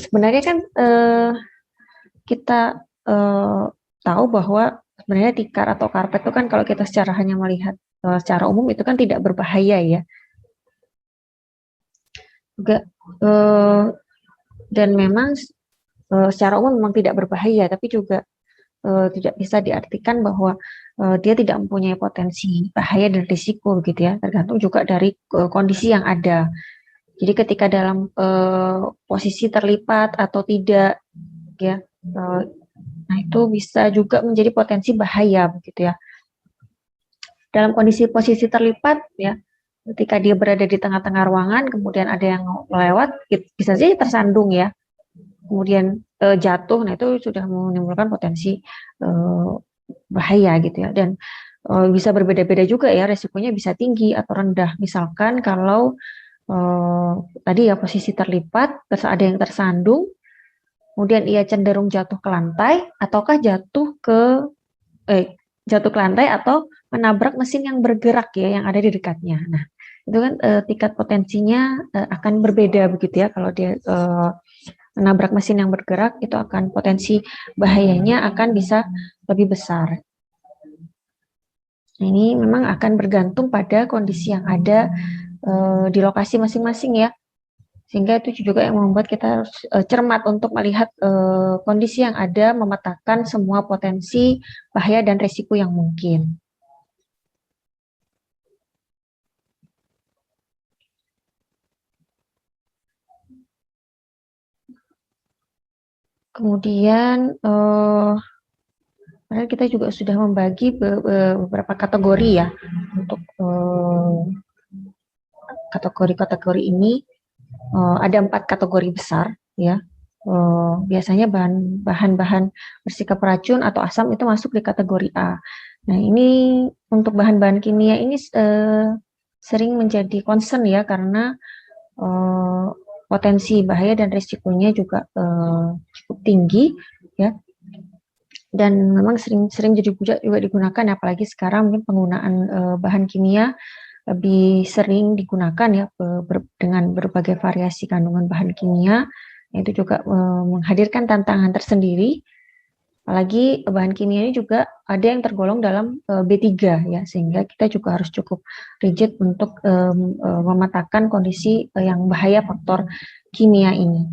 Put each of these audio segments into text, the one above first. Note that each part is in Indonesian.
sebenarnya kan kita tahu bahwa sebenarnya tikar atau karpet itu kan kalau kita secara hanya melihat secara umum itu kan tidak berbahaya ya. Juga dan memang secara umum memang tidak berbahaya, tapi juga tidak bisa diartikan bahwa dia tidak mempunyai potensi bahaya dan risiko gitu ya. Tergantung juga dari kondisi yang ada. Jadi ketika dalam posisi terlipat atau tidak ya, nah itu bisa juga menjadi potensi bahaya begitu ya. Dalam kondisi posisi terlipat ya, ketika dia berada di tengah-tengah ruangan, kemudian ada yang melewat, bisa saja tersandung ya, kemudian jatuh, nah itu sudah menimbulkan potensi bahaya gitu ya. Dan bisa berbeda-beda juga ya, resikonya bisa tinggi atau rendah. Misalkan kalau tadi ya posisi terlipat, terus ada yang tersandung, kemudian ia cenderung jatuh ke lantai, ataukah jatuh ke lantai atau menabrak mesin yang bergerak ya, yang ada di dekatnya. Nah, itu kan tingkat potensinya akan berbeda begitu ya. Kalau dia menabrak mesin yang bergerak, itu akan potensi bahayanya akan bisa lebih besar. Nah, ini memang akan bergantung pada kondisi yang ada di lokasi masing-masing ya. Sehingga itu juga yang membuat kita harus cermat untuk melihat kondisi yang ada, memetakan semua potensi bahaya dan risiko yang mungkin. Kemudian kita juga sudah membagi beberapa kategori ya untuk kategori-kategori ini. Ada 4 kategori besar ya. Biasanya bahan-bahan bersikap racun atau asam itu masuk di kategori A. Nah, ini untuk bahan-bahan kimia ini sering menjadi concern ya, karena potensi bahaya dan risikonya juga cukup tinggi ya. Dan memang sering jadi juga digunakan, apalagi sekarang mungkin penggunaan bahan kimia lebih sering digunakan ya, dengan berbagai variasi kandungan bahan kimia. Itu juga menghadirkan tantangan tersendiri, apalagi bahan kimia ini juga ada yang tergolong dalam B3 ya, sehingga kita juga harus cukup rigid untuk memetakan kondisi yang bahaya faktor kimia ini.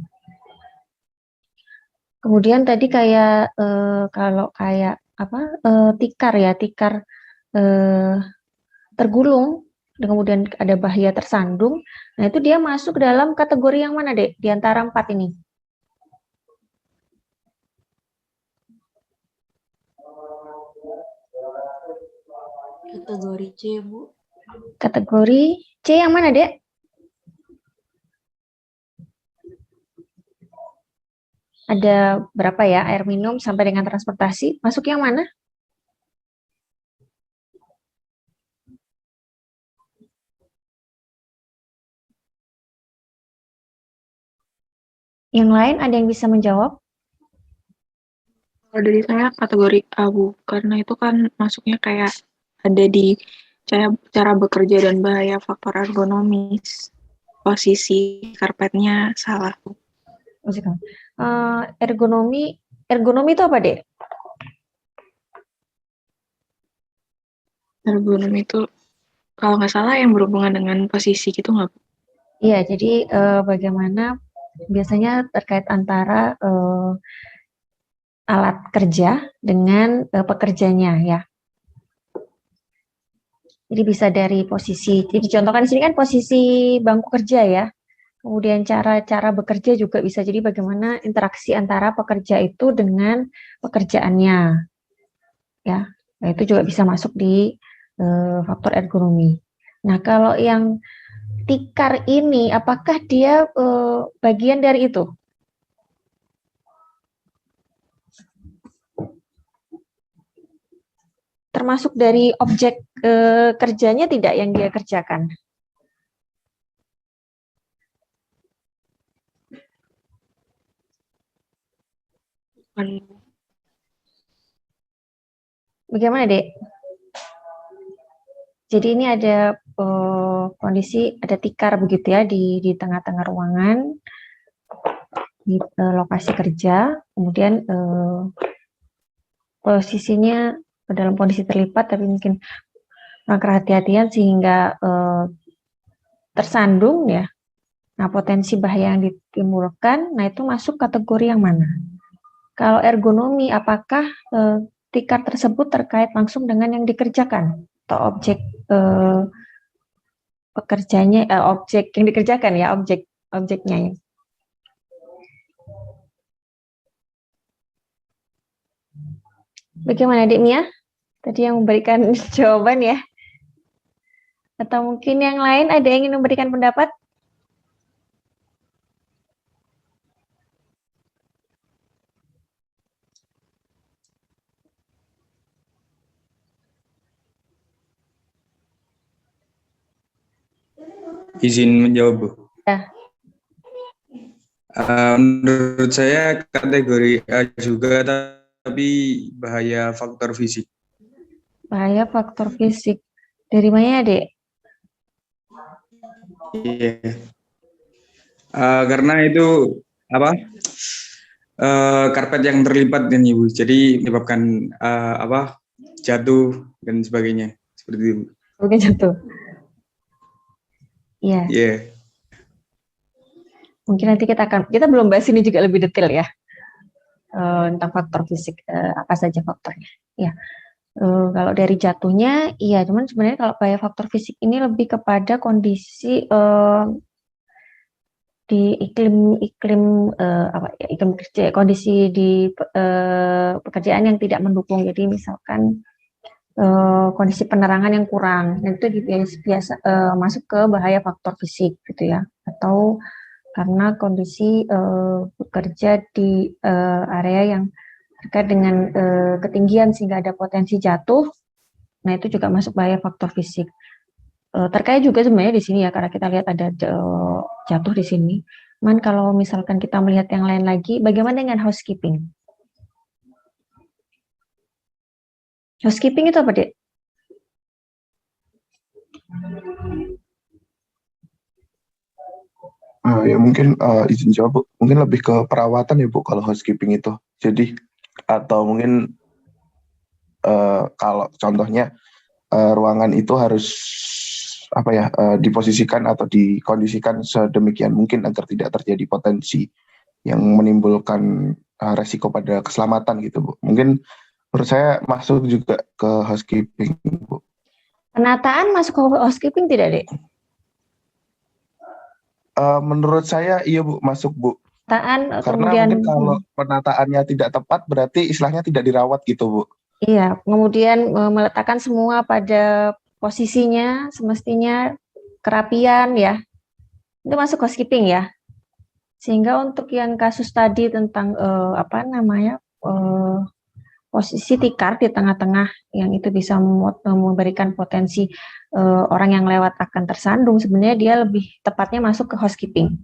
Kemudian tadi kayak kalau kayak tikar ya, tikar tergulung, kemudian ada bahaya tersandung. Nah, itu dia masuk dalam kategori yang mana, Dek? Di antara 4 ini? Kategori C, Bu. Kategori C yang mana, Dek? Ada berapa ya? Air minum sampai dengan transportasi. Masuk yang mana? Yang lain ada yang bisa menjawab? Kalau dari saya kategori A, Bu. Karena itu kan masuknya kayak ada di cara bekerja dan bahaya faktor ergonomis. Posisi karpetnya salah, Bu. Ergonomi itu apa, Dek? Ergonomi itu kalau nggak salah yang berhubungan dengan posisi gitu nggak, Bu? Iya, jadi bagaimana biasanya terkait antara alat kerja dengan pekerjanya ya. Jadi bisa dari posisi, jadi dicontohkan di sini kan posisi bangku kerja ya. Kemudian cara-cara bekerja juga bisa, jadi bagaimana interaksi antara pekerja itu dengan pekerjaannya ya. Nah, itu juga bisa masuk di faktor ergonomi. Nah, kalau yang tikar ini apakah dia bagian dari itu? Termasuk dari objek kerjanya tidak yang dia kerjakan? Bagaimana, Dek? Jadi ini ada kondisi, ada tikar begitu ya di tengah-tengah ruangan. di lokasi kerja, kemudian posisinya dalam kondisi terlipat tapi mungkin kurang kehati-hatian sehingga tersandung ya. Nah, potensi bahaya yang ditimbulkan, nah itu masuk kategori yang mana? Kalau ergonomi, apakah tikar tersebut terkait langsung dengan yang dikerjakan atau objek pekerjanya, objek yang dikerjakan ya, objeknya ya. Bagaimana Adik Mia? Tadi yang memberikan jawaban ya? Atau mungkin yang lain ada yang ingin memberikan pendapat? Izin menjawab, Bu. Ya. Menurut saya kategori A juga, tapi bahaya faktor fisik. Bahaya faktor fisik. Dari mana, Dek? Iya. Karena itu apa? Karpet yang terlipat dan Ibu. Jadi menyebabkan jatuh dan sebagainya. Seperti itu. Mungkin jatuh. Iya. Iya. Mungkin nanti kita belum bahas ini juga lebih detail ya. Tentang faktor fisik, apa saja faktornya. Ya. Kalau dari jatuhnya, iya, cuman sebenarnya kalau bahaya faktor fisik ini lebih kepada kondisi di iklim kerja, kondisi di pekerjaan yang tidak mendukung. Jadi misalkan kondisi penerangan yang kurang, dan itu biasa masuk ke bahaya faktor fisik gitu ya, atau karena kondisi bekerja di area yang terkait dengan ketinggian sehingga ada potensi jatuh. Nah, itu juga masuk bahaya faktor fisik. Terkait juga sebenarnya di sini ya, karena kita lihat ada jatuh di sini. Cuman kalau misalkan kita melihat yang lain lagi, bagaimana dengan housekeeping? Housekeeping itu apa, Dek? Ya mungkin izin jawab, Bu. Mungkin lebih ke perawatan ya, Bu, kalau housekeeping itu. Jadi atau mungkin kalau contohnya ruangan itu harus diposisikan atau dikondisikan sedemikian mungkin agar tidak terjadi potensi yang menimbulkan resiko pada keselamatan gitu, Bu. Mungkin menurut saya masuk juga ke housekeeping, Bu. Penataan masuk ke housekeeping tidak, Dek? Menurut saya iya, Bu, masuk, Bu. Penataan Karena kemudian mungkin kalau penataannya tidak tepat berarti istilahnya tidak dirawat gitu, Bu. iya, kemudian meletakkan semua pada posisinya semestinya, kerapian ya. Itu masuk housekeeping ya. Sehingga untuk yang kasus tadi tentang posisi tikar di tengah-tengah yang itu bisa memberikan potensi orang yang lewat akan tersandung, sebenarnya dia lebih tepatnya masuk ke housekeeping.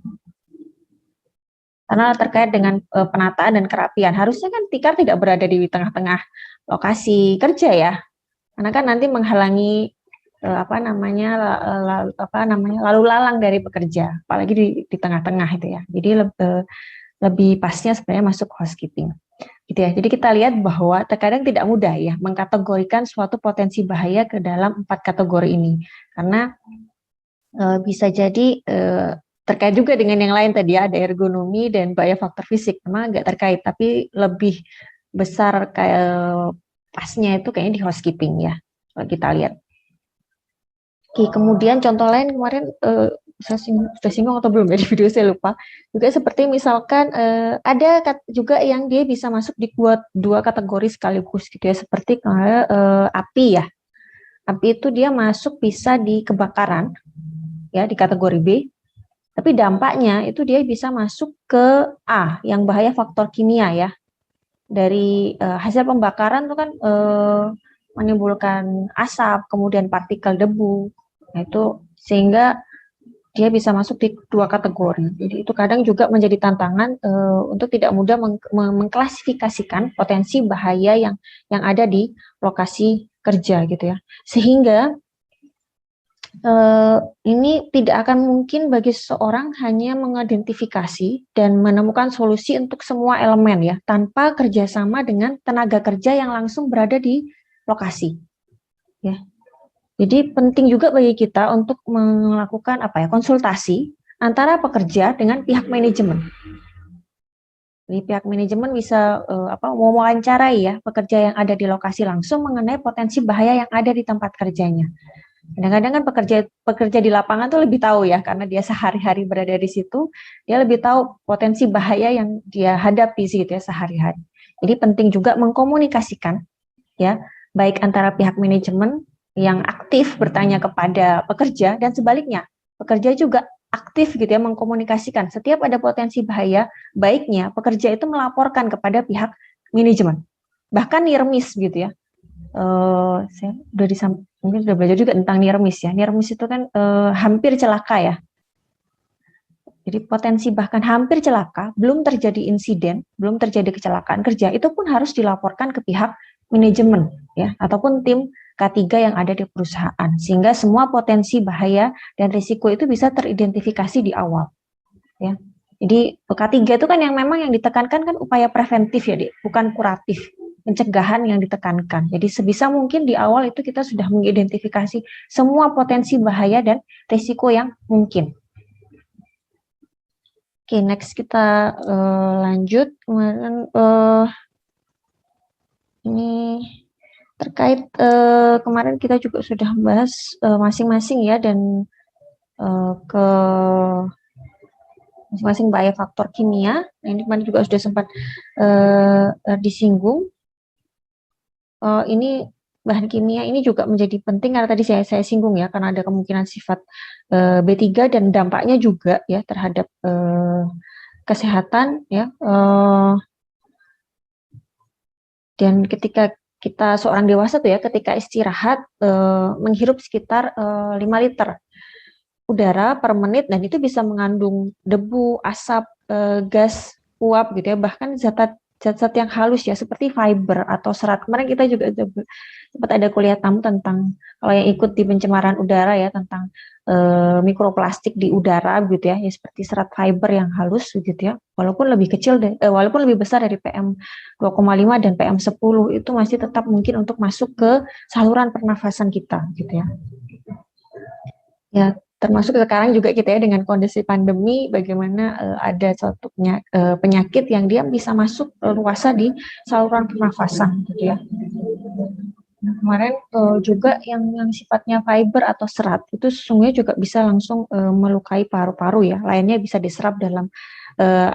Karena terkait dengan penataan dan kerapian. Harusnya kan tikar tidak berada di tengah-tengah lokasi kerja ya. Karena kan nanti menghalangi lalu lalang dari pekerja, apalagi di tengah-tengah itu ya. Jadi lebih pasnya sebenarnya masuk housekeeping. Gitu ya. Jadi kita lihat bahwa terkadang tidak mudah ya mengkategorikan suatu potensi bahaya ke dalam 4 kategori ini. Karena bisa jadi terkait juga dengan yang lain tadi ya, ada ergonomi dan bahaya faktor fisik. Memang agak terkait, tapi lebih besar kayak pasnya itu kayaknya di housekeeping ya, kalau kita lihat. Oke, kemudian contoh lain kemarin saya sudah singgung atau belum ya di video, saya lupa. Juga seperti misalkan ada juga yang dia bisa masuk di dua kategori sekaligus gitu ya, seperti api ya. Api itu dia masuk bisa di kebakaran ya, di kategori B. Tapi dampaknya itu dia bisa masuk ke A, yang bahaya faktor kimia ya. Dari hasil pembakaran itu kan menimbulkan asap, kemudian partikel debu. Nah, itu sehingga dia bisa masuk di dua kategori. Jadi itu kadang juga menjadi tantangan untuk tidak mudah mengklasifikasikan potensi bahaya yang ada di lokasi kerja gitu ya. Sehingga ini tidak akan mungkin bagi seseorang hanya mengidentifikasi dan menemukan solusi untuk semua elemen ya, tanpa kerjasama dengan tenaga kerja yang langsung berada di lokasi. Ya. Jadi penting juga bagi kita untuk melakukan konsultasi antara pekerja dengan pihak manajemen. Jadi pihak manajemen bisa mewawancarai ya pekerja yang ada di lokasi langsung mengenai potensi bahaya yang ada di tempat kerjanya. Kadang-kadang kan pekerja di lapangan tuh lebih tahu ya, karena dia sehari-hari berada di situ, dia lebih tahu potensi bahaya yang dia hadapi gitu ya sehari-hari. Jadi penting juga mengkomunikasikan ya, baik antara pihak manajemen yang aktif bertanya kepada pekerja dan sebaliknya, pekerja juga aktif gitu ya mengkomunikasikan setiap ada potensi bahaya, baiknya pekerja itu melaporkan kepada pihak manajemen. Bahkan nirmis gitu ya. Saya mungkin sudah belajar juga tentang nirmis ya. Nirmis itu kan hampir celaka ya. Jadi potensi bahkan hampir celaka, belum terjadi insiden, belum terjadi kecelakaan kerja, itu pun harus dilaporkan ke pihak manajemen ya, ataupun tim K3 yang ada di perusahaan, sehingga semua potensi bahaya dan risiko itu bisa teridentifikasi di awal ya. Jadi K3 itu kan yang memang yang ditekankan kan upaya preventif ya, bukan kuratif, pencegahan yang ditekankan. Jadi sebisa mungkin di awal itu kita sudah mengidentifikasi semua potensi bahaya dan risiko yang mungkin. Oke, next kita lanjut. Kemudian ini terkait kemarin kita juga sudah bahas masing-masing ya, dan ke masing-masing bahaya faktor kimia. Nah, ini kemarin juga sudah sempat disinggung. Ini bahan kimia ini juga menjadi penting karena tadi saya singgung ya, karena ada kemungkinan sifat B3 dan dampaknya juga ya terhadap kesehatan ya. Dan ketika kita seorang dewasa tuh ya, ketika istirahat menghirup sekitar 5 liter udara per menit, dan itu bisa mengandung debu, asap, gas uap gitu ya, bahkan zat-zat yang halus ya seperti fiber atau serat. Kemarin kita juga sempat ada kuliah tamu tentang, kalau yang ikut di pencemaran udara ya, tentang mikroplastik di udara gitu ya, seperti serat fiber yang halus gitu ya, walaupun lebih kecil walaupun lebih besar dari PM 2,5 dan PM 10 itu masih tetap mungkin untuk masuk ke saluran pernafasan kita gitu ya. Ya, termasuk sekarang juga kita ya dengan kondisi pandemi, bagaimana ada suatu penyakit yang dia bisa masuk luasa di saluran pernafasan gitu ya. Nah, kemarin juga yang sifatnya fiber atau serat itu sesungguhnya juga bisa langsung melukai paru-paru ya. Lainnya bisa diserap dalam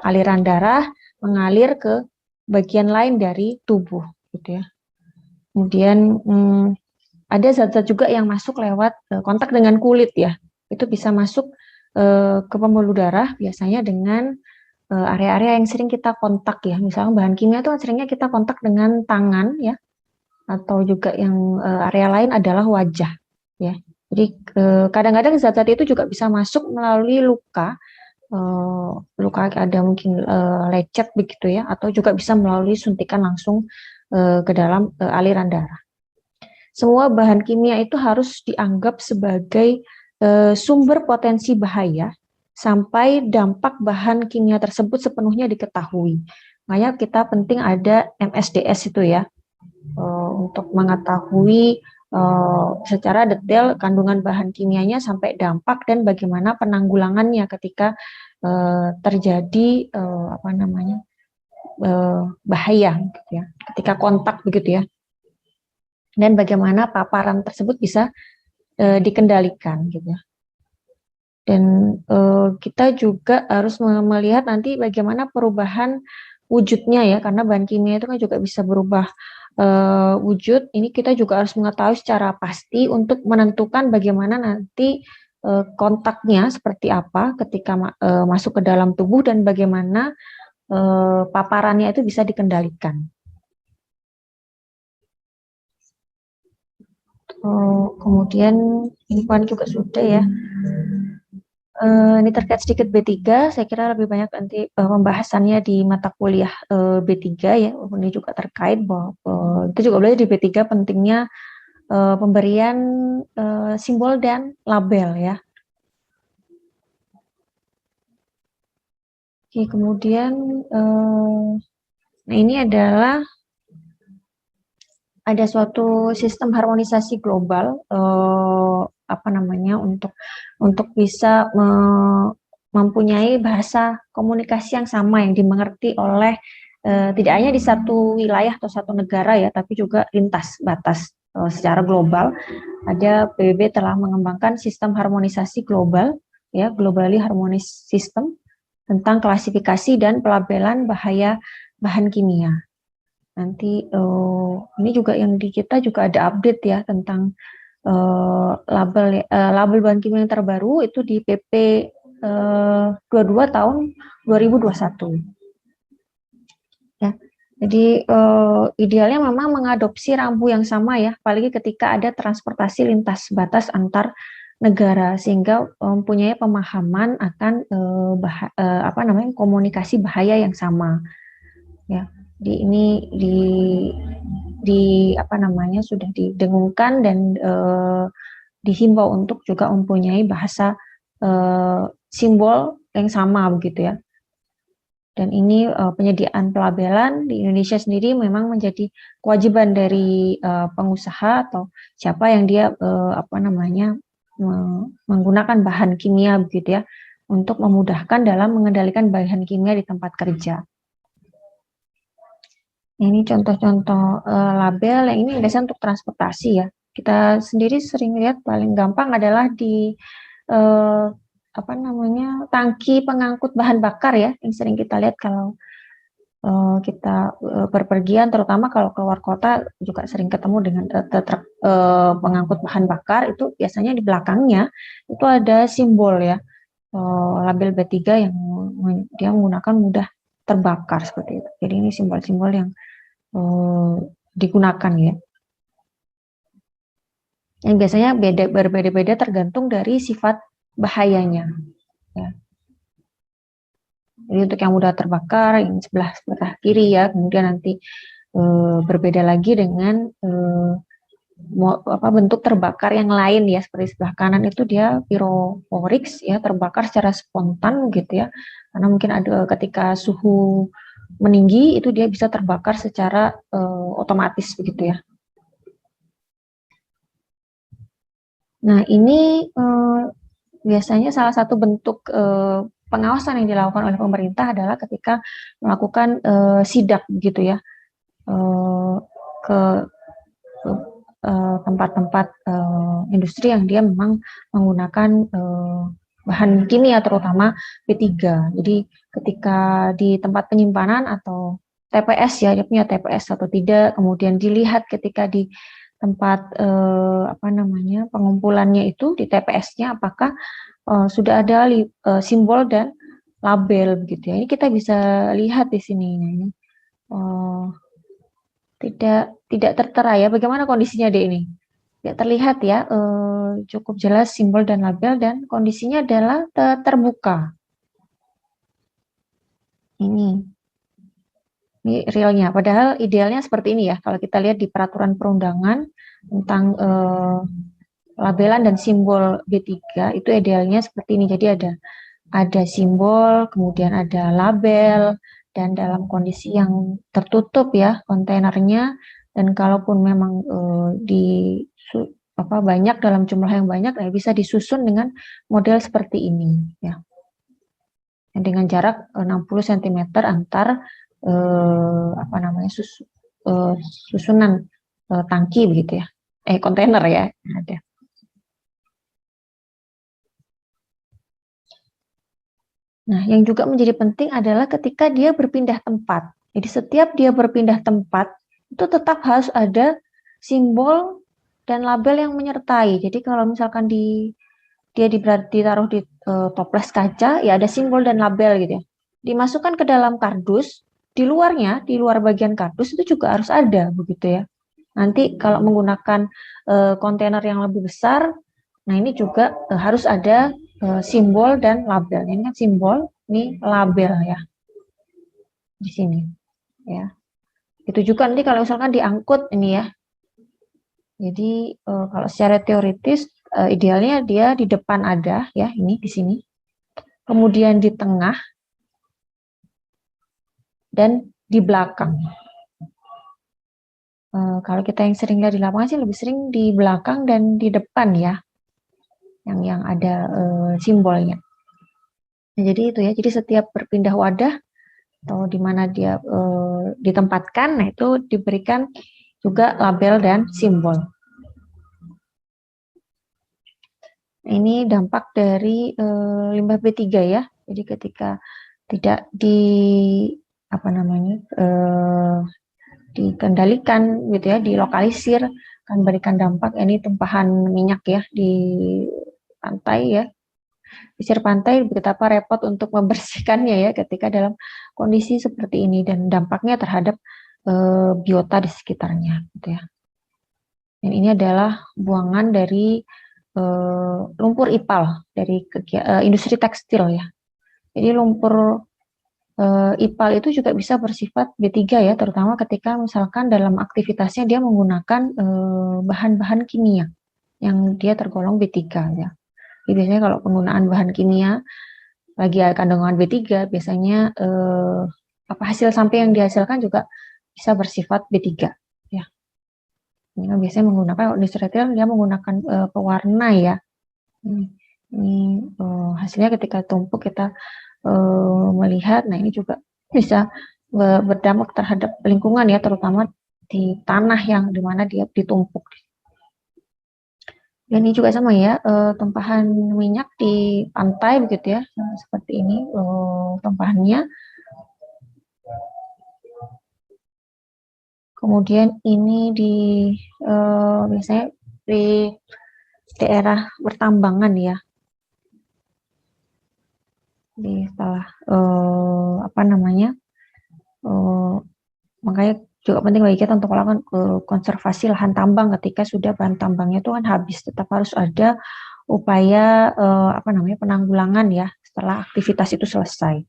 aliran darah, mengalir ke bagian lain dari tubuh gitu ya. Kemudian ada zat-zat juga yang masuk lewat kontak dengan kulit ya. Itu bisa masuk ke pembuluh darah biasanya dengan area-area yang sering kita kontak ya. Misalnya bahan kimia itu seringnya kita kontak dengan tangan ya, atau juga yang area lain adalah wajah ya. Jadi kadang-kadang zat-zat itu juga bisa masuk melalui luka, ada mungkin lecet begitu ya, atau juga bisa melalui suntikan langsung ke dalam aliran darah. Semua bahan kimia itu harus dianggap sebagai sumber potensi bahaya sampai dampak bahan kimia tersebut sepenuhnya diketahui. Makanya kita penting ada MSDS itu ya, untuk mengetahui secara detail kandungan bahan kimianya sampai dampak dan bagaimana penanggulangannya ketika terjadi bahaya gitu ya, ketika kontak begitu ya, dan bagaimana paparan tersebut bisa dikendalikan gitu ya. Dan kita juga harus melihat nanti bagaimana perubahan wujudnya ya, karena bahan kimia itu kan juga bisa berubah wujud. Ini kita juga harus mengetahui secara pasti untuk menentukan bagaimana nanti kontaknya seperti apa ketika masuk ke dalam tubuh, dan bagaimana paparannya itu bisa dikendalikan. Kemudian ini kan juga sudah ya. Ini terkait sedikit B3, saya kira lebih banyak nanti pembahasannya di mata kuliah B3 ya. Ini juga terkait bahwa kita juga belajar di B3 pentingnya pemberian simbol dan label ya. Oke, kemudian nah ini adalah ada suatu sistem harmonisasi global apa namanya untuk bisa mempunyai bahasa komunikasi yang sama yang dimengerti oleh tidak hanya di satu wilayah atau satu negara ya, tapi juga lintas batas secara global. Ada PBB telah mengembangkan sistem harmonisasi global ya, Globally Harmonized System tentang klasifikasi dan pelabelan bahaya bahan kimia. Nanti ini juga yang di kita juga ada update ya tentang label bahan kimia yang terbaru itu di PP 22 tahun 2021. Ya. Jadi idealnya memang mengadopsi rambu yang sama ya, apalagi ketika ada transportasi lintas batas antar negara sehingga mempunyai pemahaman akan apa namanya komunikasi bahaya yang sama. Ya, ini di apa namanya sudah didengungkan dan dihimbau untuk juga mempunyai bahasa simbol yang sama begitu ya. Dan ini penyediaan pelabelan di Indonesia sendiri memang menjadi kewajiban dari pengusaha atau siapa yang dia apa namanya menggunakan bahan kimia begitu ya untuk memudahkan dalam mengendalikan bahan kimia di tempat kerja. Ini contoh-contoh label yang ini biasanya untuk transportasi ya. Kita sendiri sering lihat paling gampang adalah di apa namanya tangki pengangkut bahan bakar ya, yang sering kita lihat kalau kita berpergian, terutama kalau keluar kota juga sering ketemu dengan truk pengangkut bahan bakar. Itu biasanya di belakangnya itu ada simbol ya, label B3 yang dia menggunakan mudah terbakar seperti itu. Jadi ini simbol-simbol yang digunakan ya. Yang biasanya berbeda-beda tergantung dari sifat bahayanya. Ya. Jadi untuk yang mudah terbakar, yang sebelah kiri ya, kemudian nanti berbeda lagi dengan bentuk terbakar yang lain ya, seperti sebelah kanan itu dia pyrophorix ya, terbakar secara spontan gitu ya, karena mungkin ada ketika suhu meninggi itu dia bisa terbakar secara otomatis begitu ya. Nah ini biasanya salah satu bentuk pengawasan yang dilakukan oleh pemerintah adalah ketika melakukan sidak gitu ya ke tempat-tempat industri yang dia memang menggunakan bahan kimia terutama B3. Jadi ketika di tempat penyimpanan atau TPS ya, dia punya TPS atau tidak, kemudian dilihat ketika di tempat apa namanya pengumpulannya itu di TPS-nya apakah sudah ada simbol dan label begitu ya. Ini kita bisa lihat di sini. Nah, ini tidak tertera ya. Bagaimana kondisinya deh ini? Tidak terlihat ya. Cukup jelas simbol dan label dan kondisinya adalah terbuka. Ini realnya. Padahal idealnya seperti ini ya. Kalau kita lihat di peraturan perundangan tentang labelan dan simbol B3 itu idealnya seperti ini. Jadi ada simbol, kemudian ada label, dan dalam kondisi yang tertutup ya kontainernya. Dan kalaupun memang banyak dalam jumlah yang banyak, bisa disusun dengan model seperti ini ya. Dengan jarak 60 cm antar apa namanya susunan tangki begitu ya. Kontainer ya ada. Nah, yang juga menjadi penting adalah ketika dia berpindah tempat. Jadi setiap dia berpindah tempat, itu tetap harus ada simbol dan label yang menyertai. Jadi kalau misalkan dia ditaruh di toples kaca, ya ada simbol dan label gitu ya. Dimasukkan ke dalam kardus, di luarnya, di luar bagian kardus itu juga harus ada begitu ya. Nanti kalau menggunakan kontainer yang lebih besar, nah ini juga harus ada simbol dan label. Ini kan simbol, ini label ya di sini ya. Itu juga nanti kalau misalkan diangkut ini ya, Jadi kalau secara teoritis idealnya dia di depan ada ya, ini di sini. Kemudian di tengah dan di belakang. Kalau kita yang sering lihat di lapangan sih lebih sering di belakang dan di depan ya, yang ada simbolnya. Nah, jadi itu ya. Jadi setiap berpindah wadah atau di mana dia ditempatkan, nah itu diberikan juga label dan simbol. Nah, ini dampak dari limbah B3 ya. Jadi ketika tidak dikendalikan gitu ya, dilokalisir, akan memberikan dampak. Ini tumpahan minyak ya di pantai ya, pesisir pantai, betapa repot untuk membersihkannya ya ketika dalam kondisi seperti ini, dan dampaknya terhadap biota di sekitarnya gitu ya. Dan ini adalah buangan dari lumpur IPAL dari industri tekstil ya. Jadi lumpur IPAL itu juga bisa bersifat B3 ya, terutama ketika misalkan dalam aktivitasnya dia menggunakan bahan-bahan kimia yang dia tergolong B3 ya. Jadi biasanya kalau penggunaan bahan kimia lagi kandungan B3, biasanya hasil samping yang dihasilkan juga bisa bersifat B3 ya. Ini kan biasanya menggunakan industri tekstil, dia menggunakan pewarna ya. Ini hasilnya ketika tumpuk kita melihat, nah ini juga bisa berdampak terhadap lingkungan ya, terutama di tanah yang dimana dia ditumpuk. Dan ini juga sama ya, tumpahan minyak di pantai begitu ya, seperti ini tumpahannya. Kemudian ini di biasanya di daerah pertambangan ya, di setelah makanya juga penting bagi kita untuk melakukan konservasi lahan tambang ketika sudah bahan tambangnya itu kan habis. Tetap harus ada upaya penanggulangan ya setelah aktivitas itu selesai.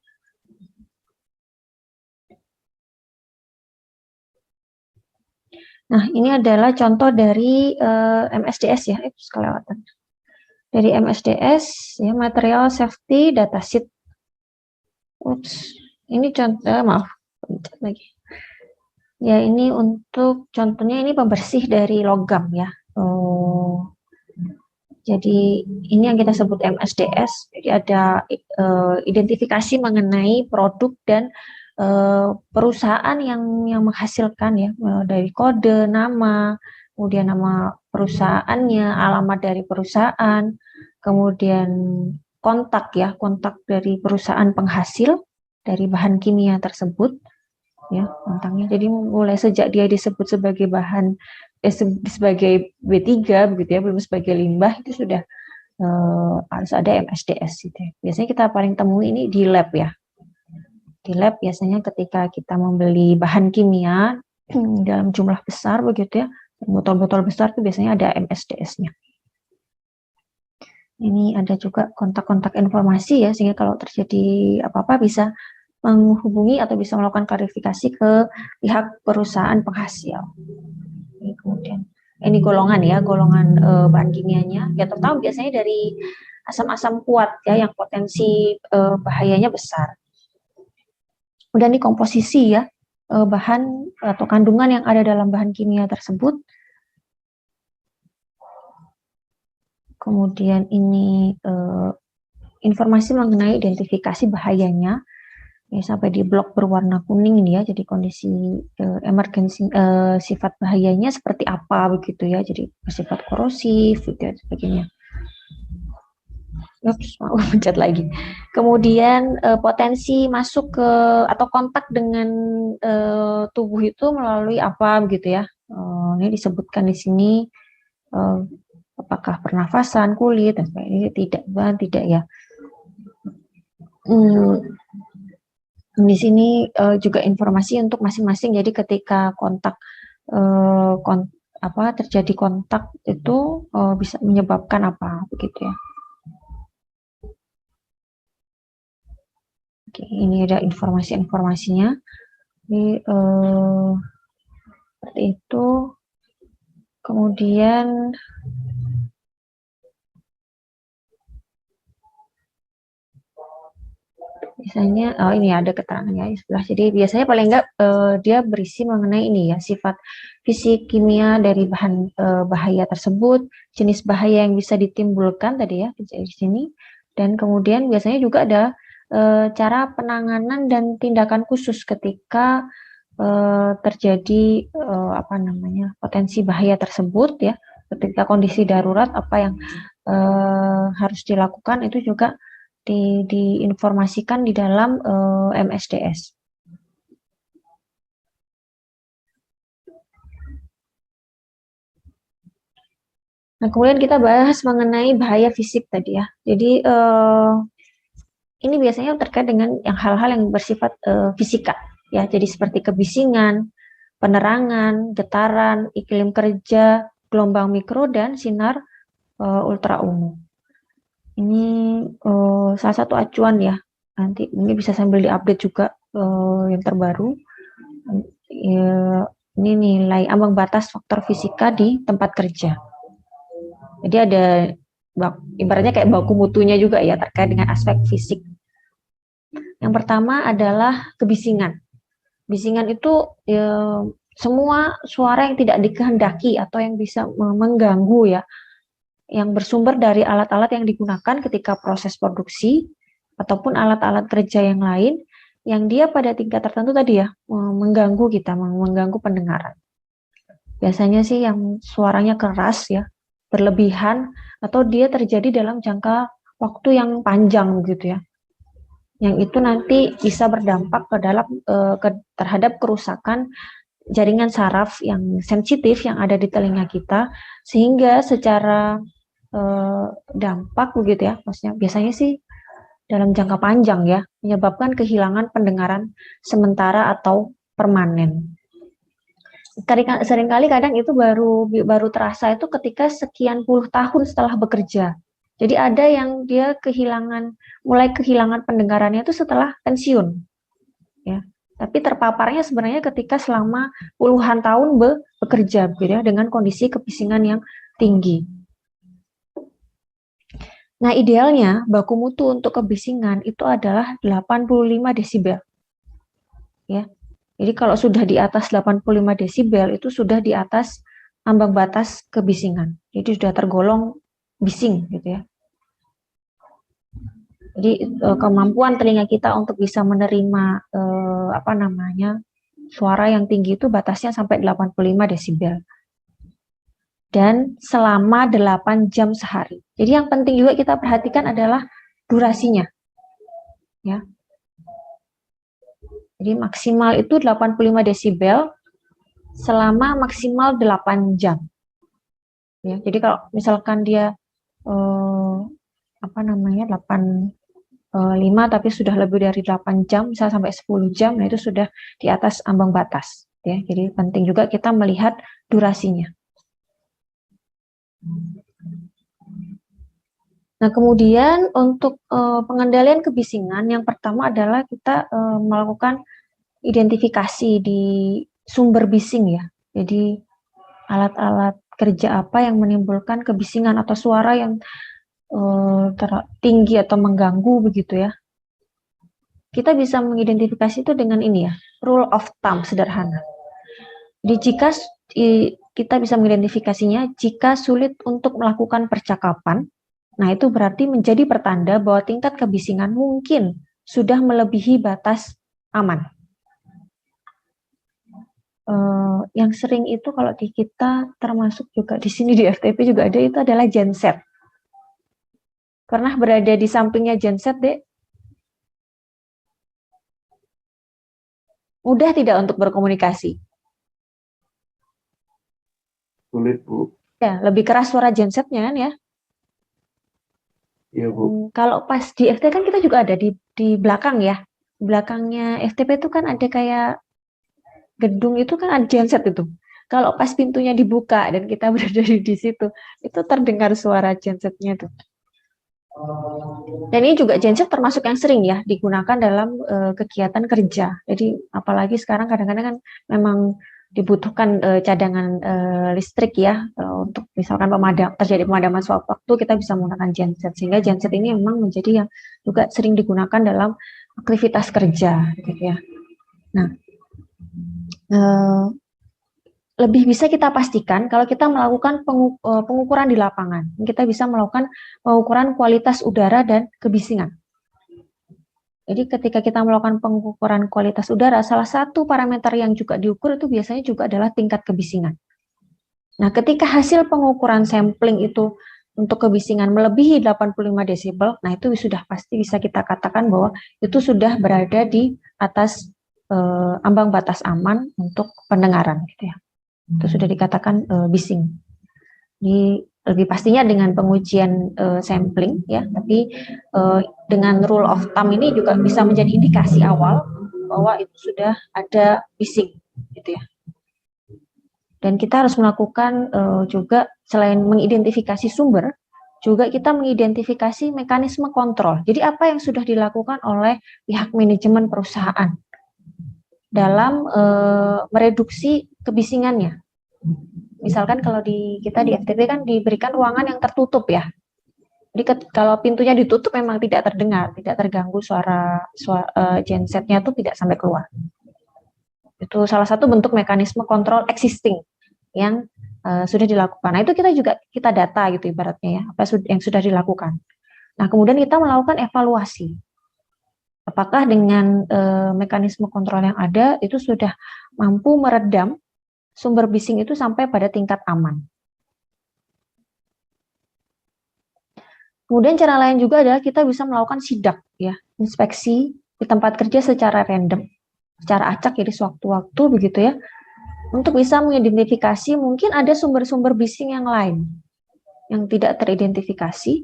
Nah, ini adalah contoh dari MSDS ya, kelewatan. Dari MSDS ya, Material Safety Datasheet. Ini contoh, maaf, lagi. Ya, ini untuk contohnya ini pembersih dari logam ya. Jadi ini yang kita sebut MSDS. Jadi ada identifikasi mengenai produk dan perusahaan yang menghasilkan ya, dari kode, nama, kemudian nama perusahaannya, alamat dari perusahaan, kemudian kontak ya, kontak dari perusahaan penghasil dari bahan kimia tersebut. Ya, tentangnya. Jadi mulai sejak dia disebut sebagai bahan sebagai B3 begitu ya, belum sebagai limbah, itu sudah harus ada MSDS gitu ya. Biasanya kita paling temui ini di lab ya. Di lab biasanya ketika kita membeli bahan kimia dalam jumlah besar begitu ya, botol-botol besar itu biasanya ada MSDS-nya. Ini ada juga kontak-kontak informasi ya, sehingga kalau terjadi apa-apa bisa menghubungi atau bisa melakukan klarifikasi ke pihak perusahaan penghasil. Ini kemudian ini golongan ya, golongan bahan kimianya. Ya terutama biasanya dari asam-asam kuat ya, yang potensi bahayanya besar. Kemudian ini komposisi ya, bahan atau kandungan yang ada dalam bahan kimia tersebut. Kemudian ini informasi mengenai identifikasi bahayanya. Ya, sampai di blok berwarna kuning ini ya, jadi kondisi emergensi sifat bahayanya seperti apa begitu ya, jadi bersifat korosif gitu dan sebagainya. Mau pencet lagi. Kemudian potensi masuk ke atau kontak dengan tubuh itu melalui apa begitu ya. Ini disebutkan di sini apakah pernafasan, kulit dan sebagainya. Tidak ya. Di sini juga informasi untuk masing-masing. Jadi ketika terjadi kontak itu bisa menyebabkan apa begitu ya. Oke, ini ada informasinya. Jadi seperti itu. Kemudian biasanya, oh ini ada keterangannya di sebelah. Jadi biasanya paling enggak dia berisi mengenai ini ya, sifat fisik kimia dari bahan bahaya tersebut, jenis bahaya yang bisa ditimbulkan tadi ya di sini, dan kemudian biasanya juga ada cara penanganan dan tindakan khusus ketika terjadi apa namanya potensi bahaya tersebut ya, ketika kondisi darurat apa yang harus dilakukan itu juga diinformasikan di dalam MSDS. Nah, kemudian kita bahas mengenai bahaya fisik tadi ya. Jadi ini biasanya terkait dengan yang hal-hal yang bersifat fisika ya. Jadi seperti kebisingan, penerangan, getaran, iklim kerja, gelombang mikro dan sinar ultra ungu. Ini salah satu acuan ya. Nanti ini bisa sambil diupdate juga yang terbaru. Ini nilai ambang batas faktor fisika di tempat kerja. Jadi ada ibaratnya kayak baku mutunya juga ya terkait dengan aspek fisik. Yang pertama adalah kebisingan. Bisingan itu semua suara yang tidak dikehendaki atau yang bisa mengganggu ya, yang bersumber dari alat-alat yang digunakan ketika proses produksi ataupun alat-alat kerja yang lain yang dia pada tingkat tertentu tadi ya mengganggu kita, mengganggu pendengaran. Biasanya sih yang suaranya keras ya, berlebihan atau dia terjadi dalam jangka waktu yang panjang gitu ya. Yang itu nanti bisa berdampak ke dalam terhadap kerusakan jaringan saraf yang sensitif yang ada di telinga kita, sehingga secara dampak begitu ya, maksudnya biasanya sih dalam jangka panjang ya, menyebabkan kehilangan pendengaran sementara atau permanen. Seringkali kadang itu baru terasa itu ketika sekian puluh tahun setelah bekerja. Jadi ada yang dia mulai kehilangan pendengarannya itu setelah pensiun, ya. Tapi terpaparnya sebenarnya ketika selama puluhan tahun bekerja, gitu ya, dengan kondisi kebisingan yang tinggi. Nah, idealnya baku mutu untuk kebisingan itu adalah 85 desibel. Ya. Jadi kalau sudah di atas 85 desibel itu sudah di atas ambang batas kebisingan. Jadi sudah tergolong bising gitu ya. Jadi kemampuan telinga kita untuk bisa menerima suara yang tinggi itu batasnya sampai 85 desibel. Dan selama 8 jam sehari. Jadi yang penting juga kita perhatikan adalah durasinya. Ya. Jadi maksimal itu 85 desibel selama maksimal 8 jam. Ya, jadi kalau misalkan dia 5 tapi sudah lebih dari 8 jam, misal sampai 10 jam, nah itu sudah di atas ambang batas. Ya, jadi penting juga kita melihat durasinya. Nah, kemudian untuk pengendalian kebisingan, yang pertama adalah kita melakukan identifikasi di sumber bising ya. Jadi alat-alat kerja apa yang menimbulkan kebisingan atau suara yang tinggi atau mengganggu begitu ya. Kita bisa mengidentifikasi itu dengan ini ya, rule of thumb sederhana. Jika kita bisa mengidentifikasinya jika sulit untuk melakukan percakapan, nah itu berarti menjadi pertanda bahwa tingkat kebisingan mungkin sudah melebihi batas aman. Yang sering itu kalau di kita termasuk juga di sini di FTP juga ada, itu adalah genset. Pernah berada di sampingnya genset, Dek? Mudah tidak untuk berkomunikasi? Sulit, Bu. Ya, lebih keras suara gensetnya kan ya? Iya, Bu. Kalau pas di FTP kan kita juga ada di belakang ya. Belakangnya FTP itu kan ada kayak gedung itu kan ada genset itu. Kalau pas pintunya dibuka dan kita berada di situ, itu terdengar suara gensetnya tuh. Dan ini juga genset termasuk yang sering ya digunakan dalam kegiatan kerja. Jadi apalagi sekarang kadang-kadang kan memang dibutuhkan cadangan listrik ya, untuk misalkan terjadi pemadaman sewaktu-waktu, kita bisa menggunakan genset, sehingga genset ini memang menjadi yang juga sering digunakan dalam aktivitas kerja gitu ya. Nah, lebih bisa kita pastikan kalau kita melakukan pengukuran di lapangan. Kita bisa melakukan pengukuran kualitas udara dan kebisingan. Jadi ketika kita melakukan pengukuran kualitas udara, salah satu parameter yang juga diukur itu biasanya juga adalah tingkat kebisingan. Nah, ketika hasil pengukuran sampling itu untuk kebisingan melebihi 85 desibel, nah itu sudah pasti bisa kita katakan bahwa itu sudah berada di atas ambang batas aman untuk pendengaran gitu ya. Itu sudah dikatakan bising. Lebih pastinya dengan pengujian sampling ya, tapi dengan rule of thumb ini juga bisa menjadi indikasi awal bahwa itu sudah ada bising gitu ya. Dan kita harus melakukan juga selain mengidentifikasi sumber, juga kita mengidentifikasi mekanisme kontrol. Jadi apa yang sudah dilakukan oleh pihak manajemen perusahaan dalam mereduksi kebisingannya. Misalkan kalau kita di FTP kan diberikan ruangan yang tertutup ya. Jadi kalau pintunya ditutup memang tidak terdengar, tidak terganggu suara gensetnya itu tidak sampai keluar. Itu salah satu bentuk mekanisme kontrol existing yang sudah dilakukan. Nah itu kita data gitu ibaratnya ya, apa yang sudah dilakukan. Nah kemudian kita melakukan evaluasi. Apakah dengan mekanisme kontrol yang ada itu sudah mampu meredam sumber bising itu sampai pada tingkat aman. Kemudian cara lain juga adalah kita bisa melakukan sidak ya, inspeksi di tempat kerja secara random, secara acak jadi sewaktu-waktu begitu ya, untuk bisa mengidentifikasi mungkin ada sumber-sumber bising yang lain yang tidak teridentifikasi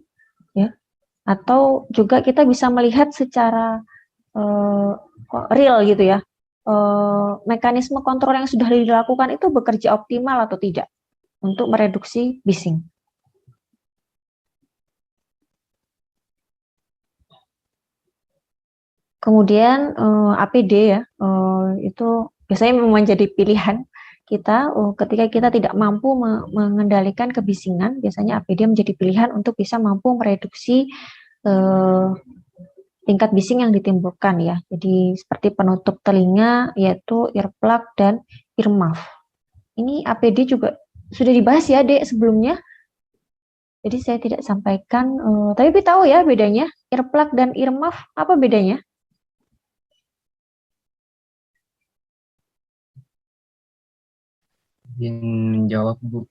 ya, atau juga kita bisa melihat secara real gitu ya, mekanisme kontrol yang sudah dilakukan itu bekerja optimal atau tidak untuk mereduksi bising. Kemudian APD ya, itu biasanya menjadi pilihan kita ketika kita tidak mampu mengendalikan kebisingan, biasanya APD menjadi pilihan untuk bisa mampu mereduksi tingkat bising yang ditimbulkan ya. Jadi seperti penutup telinga yaitu earplug dan earmuff. Ini APD juga sudah dibahas ya Dek sebelumnya. Jadi saya tidak sampaikan, tapi tahu ya bedanya earplug dan earmuff, apa bedanya? Izin menjawab Bu.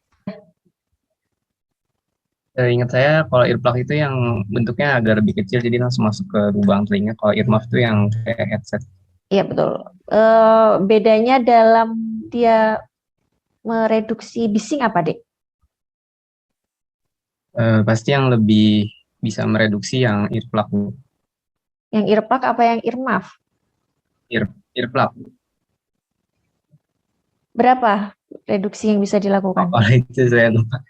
Ingat saya kalau earplug itu yang bentuknya agak lebih kecil jadi langsung masuk ke lubang telinga. Kalau earmuff itu yang kayak headset. Iya betul. Bedanya dalam dia mereduksi bising apa Dek? Pasti yang lebih bisa mereduksi yang earplug Bu. Yang earplug apa yang earmuff? Earplug. Berapa reduksi yang bisa dilakukan? Oh, itu saya lupa.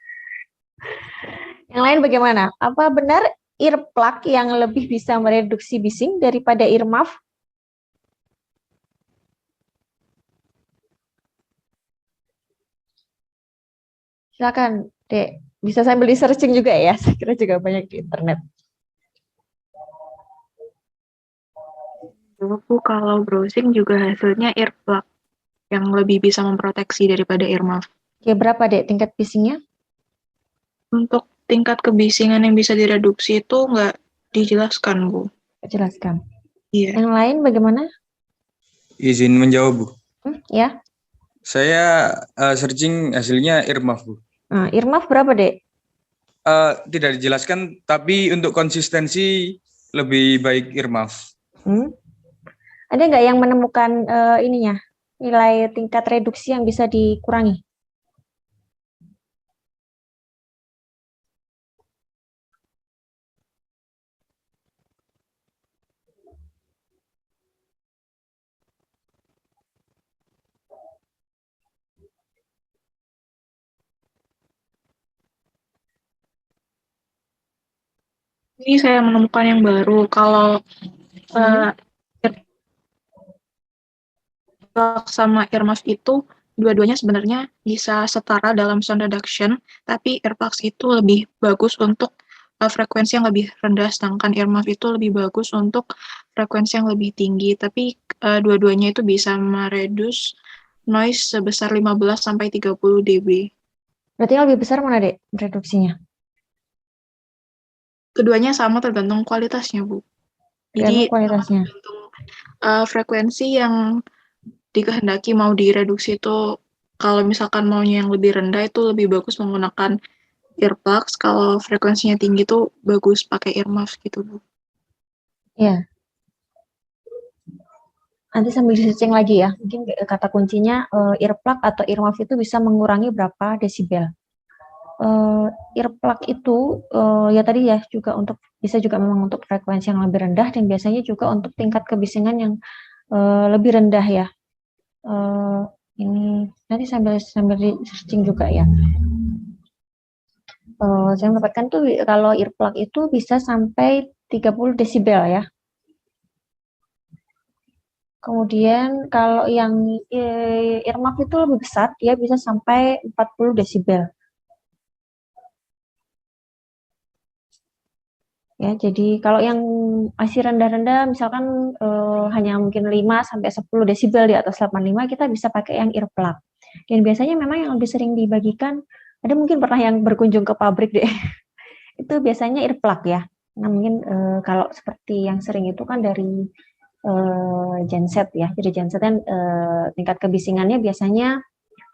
Yang lain bagaimana? Apa benar earplug yang lebih bisa mereduksi bising daripada earmuff? Silakan, Dek. Bisa sambil di searching juga ya. Saya kira juga banyak di internet. Aku kalau browsing juga hasilnya earplug yang lebih bisa memproteksi daripada earmuff. Oke, berapa Dek tingkat bisingnya? Untuk tingkat kebisingan yang bisa direduksi itu nggak dijelaskan, Bu. Jelaskan. Iya. Yang lain bagaimana? Izin menjawab Bu. Ya. Saya searching hasilnya earmuff Bu. Nah, earmuff berapa Dek? Tidak dijelaskan, tapi untuk konsistensi lebih baik earmuff. Ada nggak yang menemukan ininya, nilai tingkat reduksi yang bisa dikurangi? Ini saya menemukan yang baru. Kalau earplug sama earmuff itu dua-duanya sebenarnya bisa setara dalam sound reduction, tapi earplugs itu lebih bagus untuk frekuensi yang lebih rendah, sedangkan earmuff itu lebih bagus untuk frekuensi yang lebih tinggi. Tapi dua-duanya itu bisa mereduce noise sebesar 15-30 dB. Berarti yang lebih besar mana, Dek, reduksinya? Keduanya sama tergantung kualitasnya, Bu. Tergantung Jadi kualitasnya. tergantung frekuensi yang dikehendaki mau direduksi itu, kalau misalkan maunya yang lebih rendah itu lebih bagus menggunakan earplugs, kalau frekuensinya tinggi tuh bagus pakai earmuff gitu, Bu. Iya. Nanti sambil di-searching lagi ya. Mungkin kata kuncinya earplug atau earmuff itu bisa mengurangi berapa desibel. Earplug itu ya tadi ya juga bisa juga memang untuk frekuensi yang lebih rendah dan biasanya juga untuk tingkat kebisingan yang lebih rendah ya. Ini nanti sambil di searching juga ya. Saya mendapatkan tuh kalau earplug itu bisa sampai 30 desibel ya. Kemudian kalau yang earmuff itu lebih besar, dia bisa sampai 40 desibel. Ya, jadi kalau yang masih rendah-rendah, misalkan hanya mungkin 5 sampai 10 desibel di atas 85, kita bisa pakai yang earplug. Dan biasanya memang yang lebih sering dibagikan, ada mungkin pernah yang berkunjung ke pabrik deh, itu biasanya earplug ya. Nah, mungkin kalau seperti yang sering itu kan dari genset ya. Jadi genset kan tingkat kebisingannya biasanya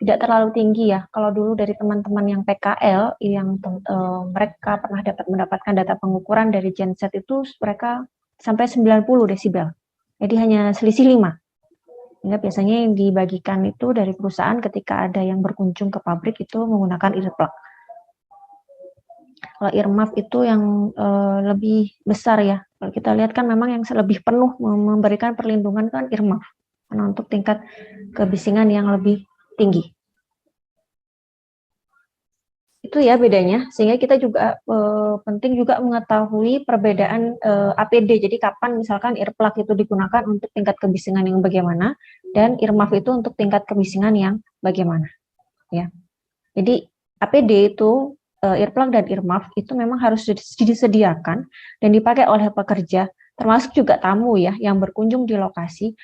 tidak terlalu tinggi ya. Kalau dulu dari teman-teman yang PKL yang mereka pernah mendapatkan data pengukuran dari genset itu mereka sampai 90 desibel. Jadi hanya selisih 5. Sehingga biasanya yang dibagikan itu dari perusahaan ketika ada yang berkunjung ke pabrik itu menggunakan earplug. Kalau earmuff itu yang lebih besar ya. Kalau kita lihat kan memang yang lebih penuh memberikan perlindungan kan earmuff. Karena untuk tingkat kebisingan yang lebih tinggi. Itu ya bedanya, sehingga kita juga penting juga mengetahui perbedaan APD. Jadi kapan misalkan earplug itu digunakan untuk tingkat kebisingan yang bagaimana dan earmuff itu untuk tingkat kebisingan yang bagaimana. Ya. Jadi APD itu earplug dan earmuff itu memang harus disediakan dan dipakai oleh pekerja, termasuk juga tamu ya yang berkunjung di lokasi,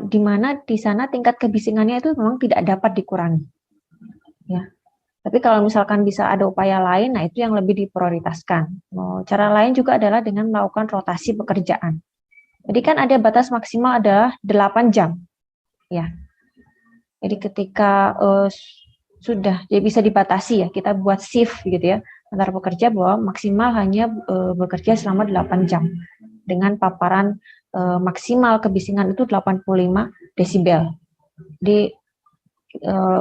di mana di sana tingkat kebisingannya itu memang tidak dapat dikurangi. Ya. Tapi kalau misalkan bisa ada upaya lain, nah itu yang lebih diprioritaskan. Cara lain juga adalah dengan melakukan rotasi pekerjaan. Jadi kan ada batas maksimal adalah 8 jam. Ya. Jadi ketika sudah ya bisa dibatasi ya, kita buat shift gitu ya antar pekerja bahwa maksimal hanya bekerja selama 8 jam dengan paparan maksimal kebisingan itu 85 desibel. Jadi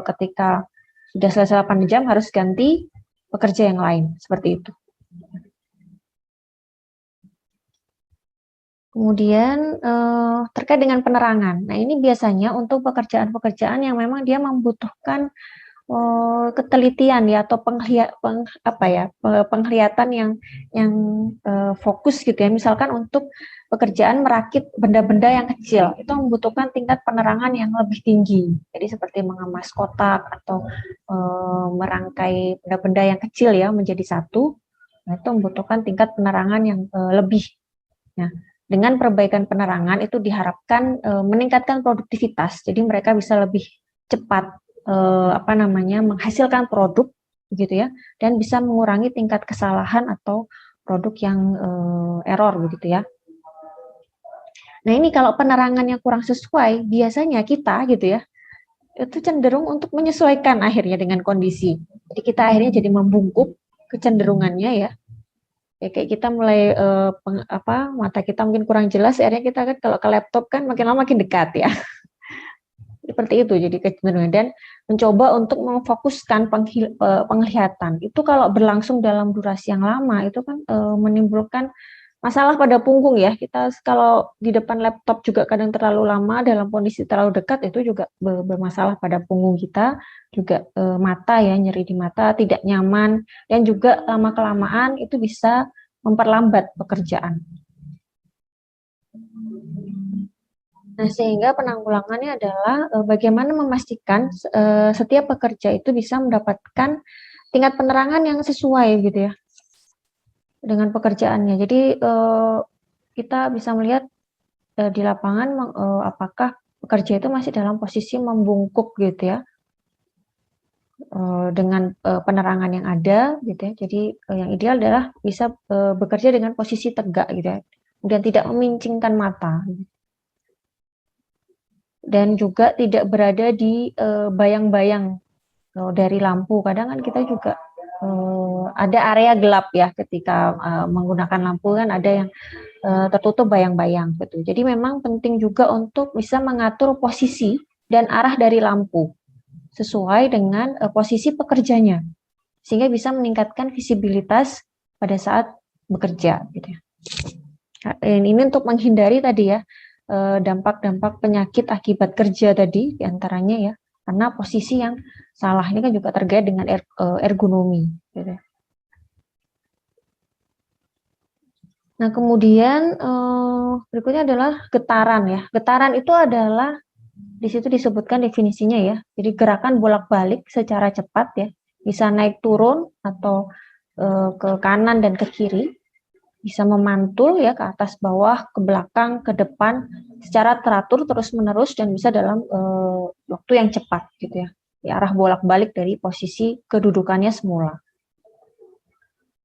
ketika sudah selesai 8 jam harus ganti pekerja yang lain, seperti itu. Kemudian terkait dengan penerangan. Nah, ini biasanya untuk pekerjaan-pekerjaan yang memang dia membutuhkan ketelitian ya atau penglihatan yang fokus gitu ya. Misalkan untuk pekerjaan merakit benda-benda yang kecil itu membutuhkan tingkat penerangan yang lebih tinggi. Jadi seperti mengemas kotak atau merangkai benda-benda yang kecil ya menjadi satu. Nah, itu membutuhkan tingkat penerangan yang lebih. Nah, dengan perbaikan penerangan itu diharapkan meningkatkan produktivitas. Jadi mereka bisa lebih cepat menghasilkan produk begitu ya, dan bisa mengurangi tingkat kesalahan atau produk yang error begitu ya. Nah, ini kalau penerangannya kurang sesuai, biasanya kita gitu ya, itu cenderung untuk menyesuaikan akhirnya dengan kondisi. Jadi kita akhirnya jadi membungkuk kecenderungannya ya. Ya kayak kita mulai mata kita mungkin kurang jelas, akhirnya kita kan kalau ke laptop kan makin lama makin dekat ya. Seperti itu jadi kecenderungan, dan mencoba untuk memfokuskan penglihatan. Itu kalau berlangsung dalam durasi yang lama itu kan menimbulkan masalah pada punggung ya. Kita kalau di depan laptop juga kadang terlalu lama dalam kondisi terlalu dekat itu juga bermasalah pada punggung kita, juga mata ya, nyeri di mata, tidak nyaman, dan juga lama-kelamaan itu bisa memperlambat pekerjaan. Nah, sehingga penanggulangannya adalah bagaimana memastikan setiap pekerja itu bisa mendapatkan tingkat penerangan yang sesuai gitu ya dengan pekerjaannya. Jadi kita bisa melihat di lapangan apakah pekerja itu masih dalam posisi membungkuk gitu ya dengan penerangan yang ada gitu ya. Jadi yang ideal adalah bisa bekerja dengan posisi tegak gitu ya. Kemudian tidak memincingkan mata. Dan juga tidak berada di bayang-bayang dari lampu. Kadang kan kita juga ada area gelap ya ketika menggunakan lampu kan ada yang tertutup bayang-bayang gitu. Jadi memang penting juga untuk bisa mengatur posisi dan arah dari lampu sesuai dengan posisi pekerjanya sehingga bisa meningkatkan visibilitas pada saat bekerja gitu ya. Ini untuk menghindari tadi ya dampak-dampak penyakit akibat kerja tadi diantaranya ya karena posisi yang salah ini kan juga terkait dengan ergonomi gitu. Nah kemudian berikutnya adalah getaran ya. Getaran itu adalah di situ disebutkan definisinya ya. Jadi gerakan bolak-balik secara cepat ya, bisa naik turun atau ke kanan dan ke kiri, bisa memantul ya ke atas bawah, ke belakang, ke depan secara teratur terus-menerus dan bisa dalam waktu yang cepat gitu ya. Di arah bolak-balik dari posisi kedudukannya semula.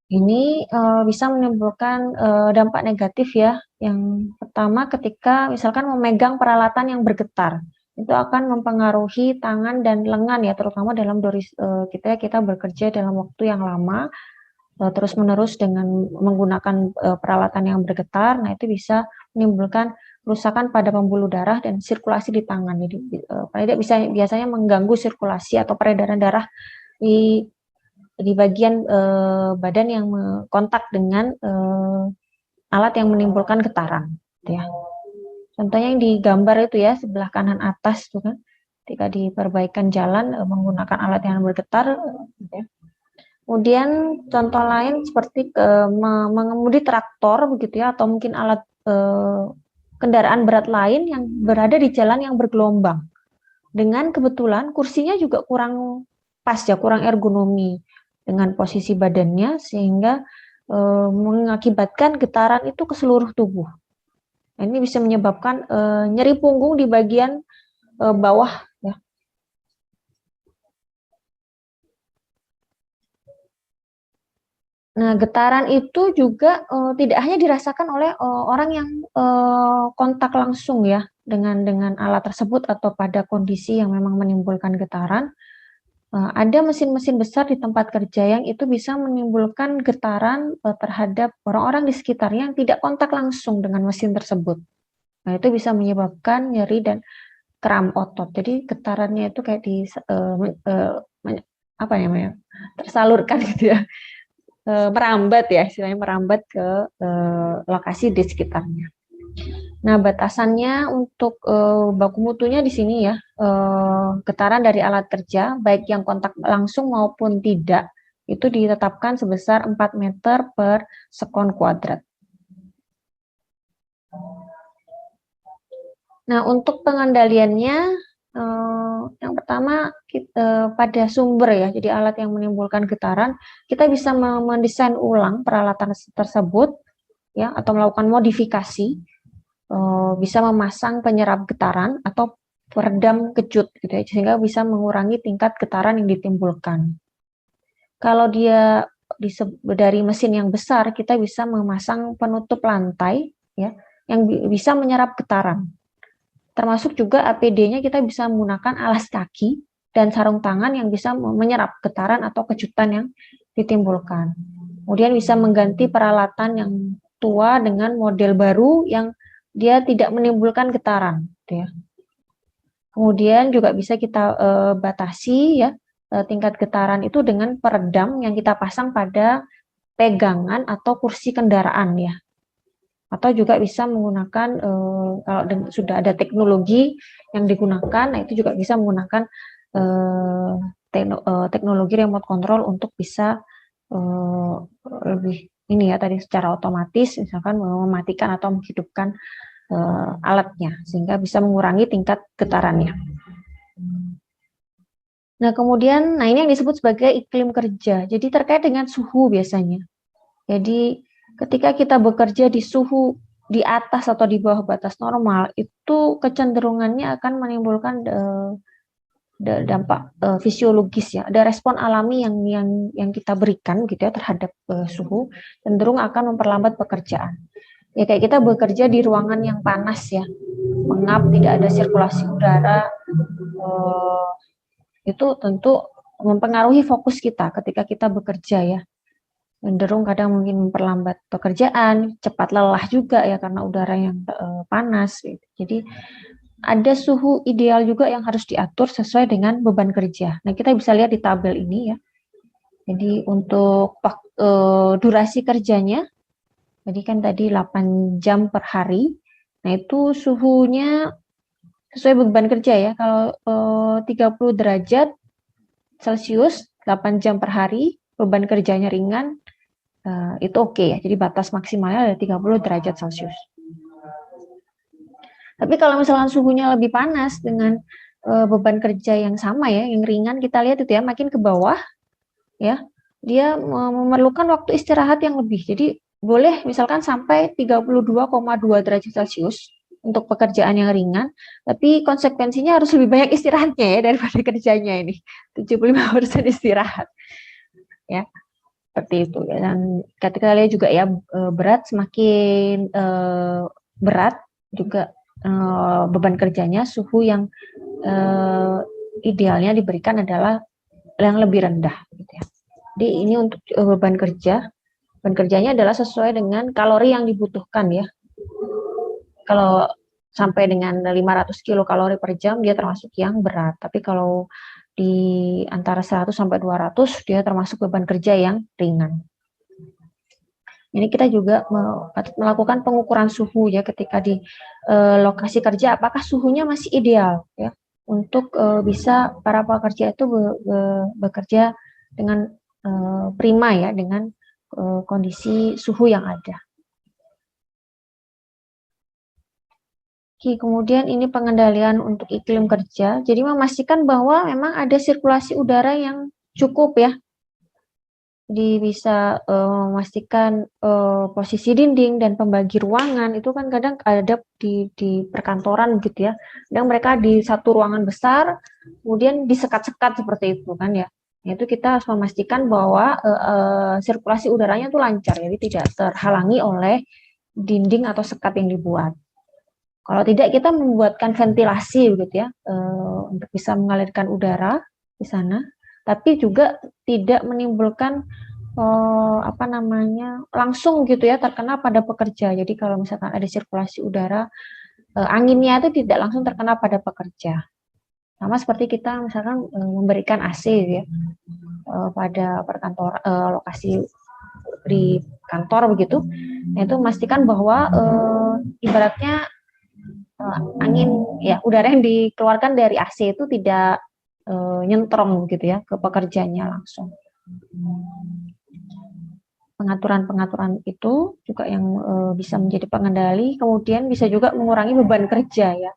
Ini bisa menimbulkan dampak negatif ya. Yang pertama ketika misalkan memegang peralatan yang bergetar, itu akan mempengaruhi tangan dan lengan ya, terutama dalam kita bekerja dalam waktu yang lama terus-menerus dengan menggunakan peralatan yang bergetar. Nah, itu bisa menimbulkan kerusakan pada pembuluh darah dan sirkulasi di tangan. Jadi paling tidak biasanya mengganggu sirkulasi atau peredaran darah di bagian badan yang kontak dengan alat yang menimbulkan getaran, gitu ya. Contohnya yang digambar itu ya sebelah kanan atas tuh kan, ketika diperbaikan jalan menggunakan alat yang bergetar, gitu ya. Kemudian contoh lain seperti mengemudi traktor begitu ya, atau mungkin alat kendaraan berat lain yang berada di jalan yang bergelombang. Dengan kebetulan kursinya juga kurang pas ya, kurang ergonomi dengan posisi badannya sehingga mengakibatkan getaran itu ke seluruh tubuh. Ini bisa menyebabkan nyeri punggung di bagian bawah ya. Nah, getaran itu juga tidak hanya dirasakan oleh orang yang kontak langsung ya dengan alat tersebut atau pada kondisi yang memang menimbulkan getaran. Ada mesin-mesin besar di tempat kerja yang itu bisa menimbulkan getaran terhadap orang-orang di sekitarnya yang tidak kontak langsung dengan mesin tersebut. Nah, itu bisa menyebabkan nyeri dan kram otot. Jadi getarannya itu kayak apa namanya? Tersalurkan gitu ya. Merambat ya, istilahnya merambat ke lokasi di sekitarnya. Nah, batasannya untuk baku mutunya di sini ya, getaran dari alat kerja, baik yang kontak langsung maupun tidak, itu ditetapkan sebesar 4 meter per sekon kuadrat. Nah, untuk pengendaliannya, yang pertama pada sumber ya, jadi alat yang menimbulkan getaran, kita bisa mendesain ulang peralatan tersebut, ya, atau melakukan modifikasi, bisa memasang penyerap getaran atau peredam kejut, gitu ya, sehingga bisa mengurangi tingkat getaran yang ditimbulkan. Kalau dia dari mesin yang besar, kita bisa memasang penutup lantai, ya, yang bisa menyerap getaran. Termasuk juga APD-nya kita bisa menggunakan alas kaki dan sarung tangan yang bisa menyerap getaran atau kejutan yang ditimbulkan. Kemudian bisa mengganti peralatan yang tua dengan model baru yang dia tidak menimbulkan getaran. Gitu ya. Kemudian juga bisa kita batasi ya tingkat getaran itu dengan peredam yang kita pasang pada pegangan atau kursi kendaraan ya. Atau juga bisa menggunakan kalau sudah ada teknologi yang digunakan, nah itu juga bisa menggunakan teknologi remote control untuk bisa lebih ini ya tadi secara otomatis misalkan mematikan atau menghidupkan alatnya sehingga bisa mengurangi tingkat getarannya. Nah, kemudian ini yang disebut sebagai iklim kerja. Jadi terkait dengan suhu biasanya. Jadi ketika kita bekerja di suhu di atas atau di bawah batas normal, itu kecenderungannya akan menimbulkan dampak fisiologis ya. Ada respon alami yang kita berikan gitu ya terhadap suhu, cenderung akan memperlambat pekerjaan. Ya kayak kita bekerja di ruangan yang panas ya, mengap, tidak ada sirkulasi udara, itu tentu mempengaruhi fokus kita ketika kita bekerja ya. Cenderung kadang mungkin memperlambat pekerjaan, cepat lelah juga ya karena udara yang panas. Gitu. Jadi ada suhu ideal juga yang harus diatur sesuai dengan beban kerja. Nah kita bisa lihat di tabel ini ya. Jadi untuk durasi kerjanya, jadi kan tadi 8 jam per hari. Nah itu suhunya sesuai beban kerja ya. Kalau 30 derajat Celcius 8 jam per hari, beban kerjanya ringan, itu oke ya. Jadi batas maksimalnya ada 30 derajat Celcius. Tapi kalau misalkan suhunya lebih panas dengan beban kerja yang sama ya, yang ringan, kita lihat itu ya, makin ke bawah ya, dia memerlukan waktu istirahat yang lebih. Jadi boleh misalkan sampai 32,2 derajat Celcius untuk pekerjaan yang ringan, tapi konsekuensinya harus lebih banyak istirahatnya ya daripada kerjanya ini. 75% istirahat. Ya. Seperti itu ya. Dan ketika lihat juga ya berat semakin berat juga beban kerjanya, suhu yang idealnya diberikan adalah yang lebih rendah gitu ya. Jadi ini untuk beban kerjanya adalah sesuai dengan kalori yang dibutuhkan ya. Kalau sampai dengan 500 kilokalori per jam dia termasuk yang berat, tapi kalau di antara 100 sampai 200 dia termasuk beban kerja yang ringan. Ini kita juga melakukan pengukuran suhu ya ketika di lokasi kerja, apakah suhunya masih ideal ya untuk bisa para pekerja itu bekerja dengan prima ya dengan kondisi suhu yang ada. Oke, kemudian ini pengendalian untuk iklim kerja. Jadi memastikan bahwa memang ada sirkulasi udara yang cukup ya. Jadi bisa memastikan posisi dinding dan pembagi ruangan itu kan kadang ada di perkantoran gitu ya. Kadang mereka di satu ruangan besar, kemudian disekat-sekat seperti itu kan ya. Itu kita harus memastikan bahwa sirkulasi udaranya itu lancar, jadi tidak terhalangi oleh dinding atau sekat yang dibuat. Kalau tidak, kita membuatkan ventilasi begitu ya untuk bisa mengalirkan udara di sana, tapi juga tidak menimbulkan langsung gitu ya terkena pada pekerja. Jadi kalau misalkan ada sirkulasi udara, anginnya itu tidak langsung terkena pada pekerja. Sama seperti kita misalkan memberikan AC ya pada perkantor lokasi di kantor begitu, nah, itu memastikan bahwa ibaratnya angin ya udara yang dikeluarkan dari AC itu tidak nyentrong gitu ya ke pekerjanya langsung. Pengaturan-pengaturan itu juga yang bisa menjadi pengendali, kemudian bisa juga mengurangi beban kerja ya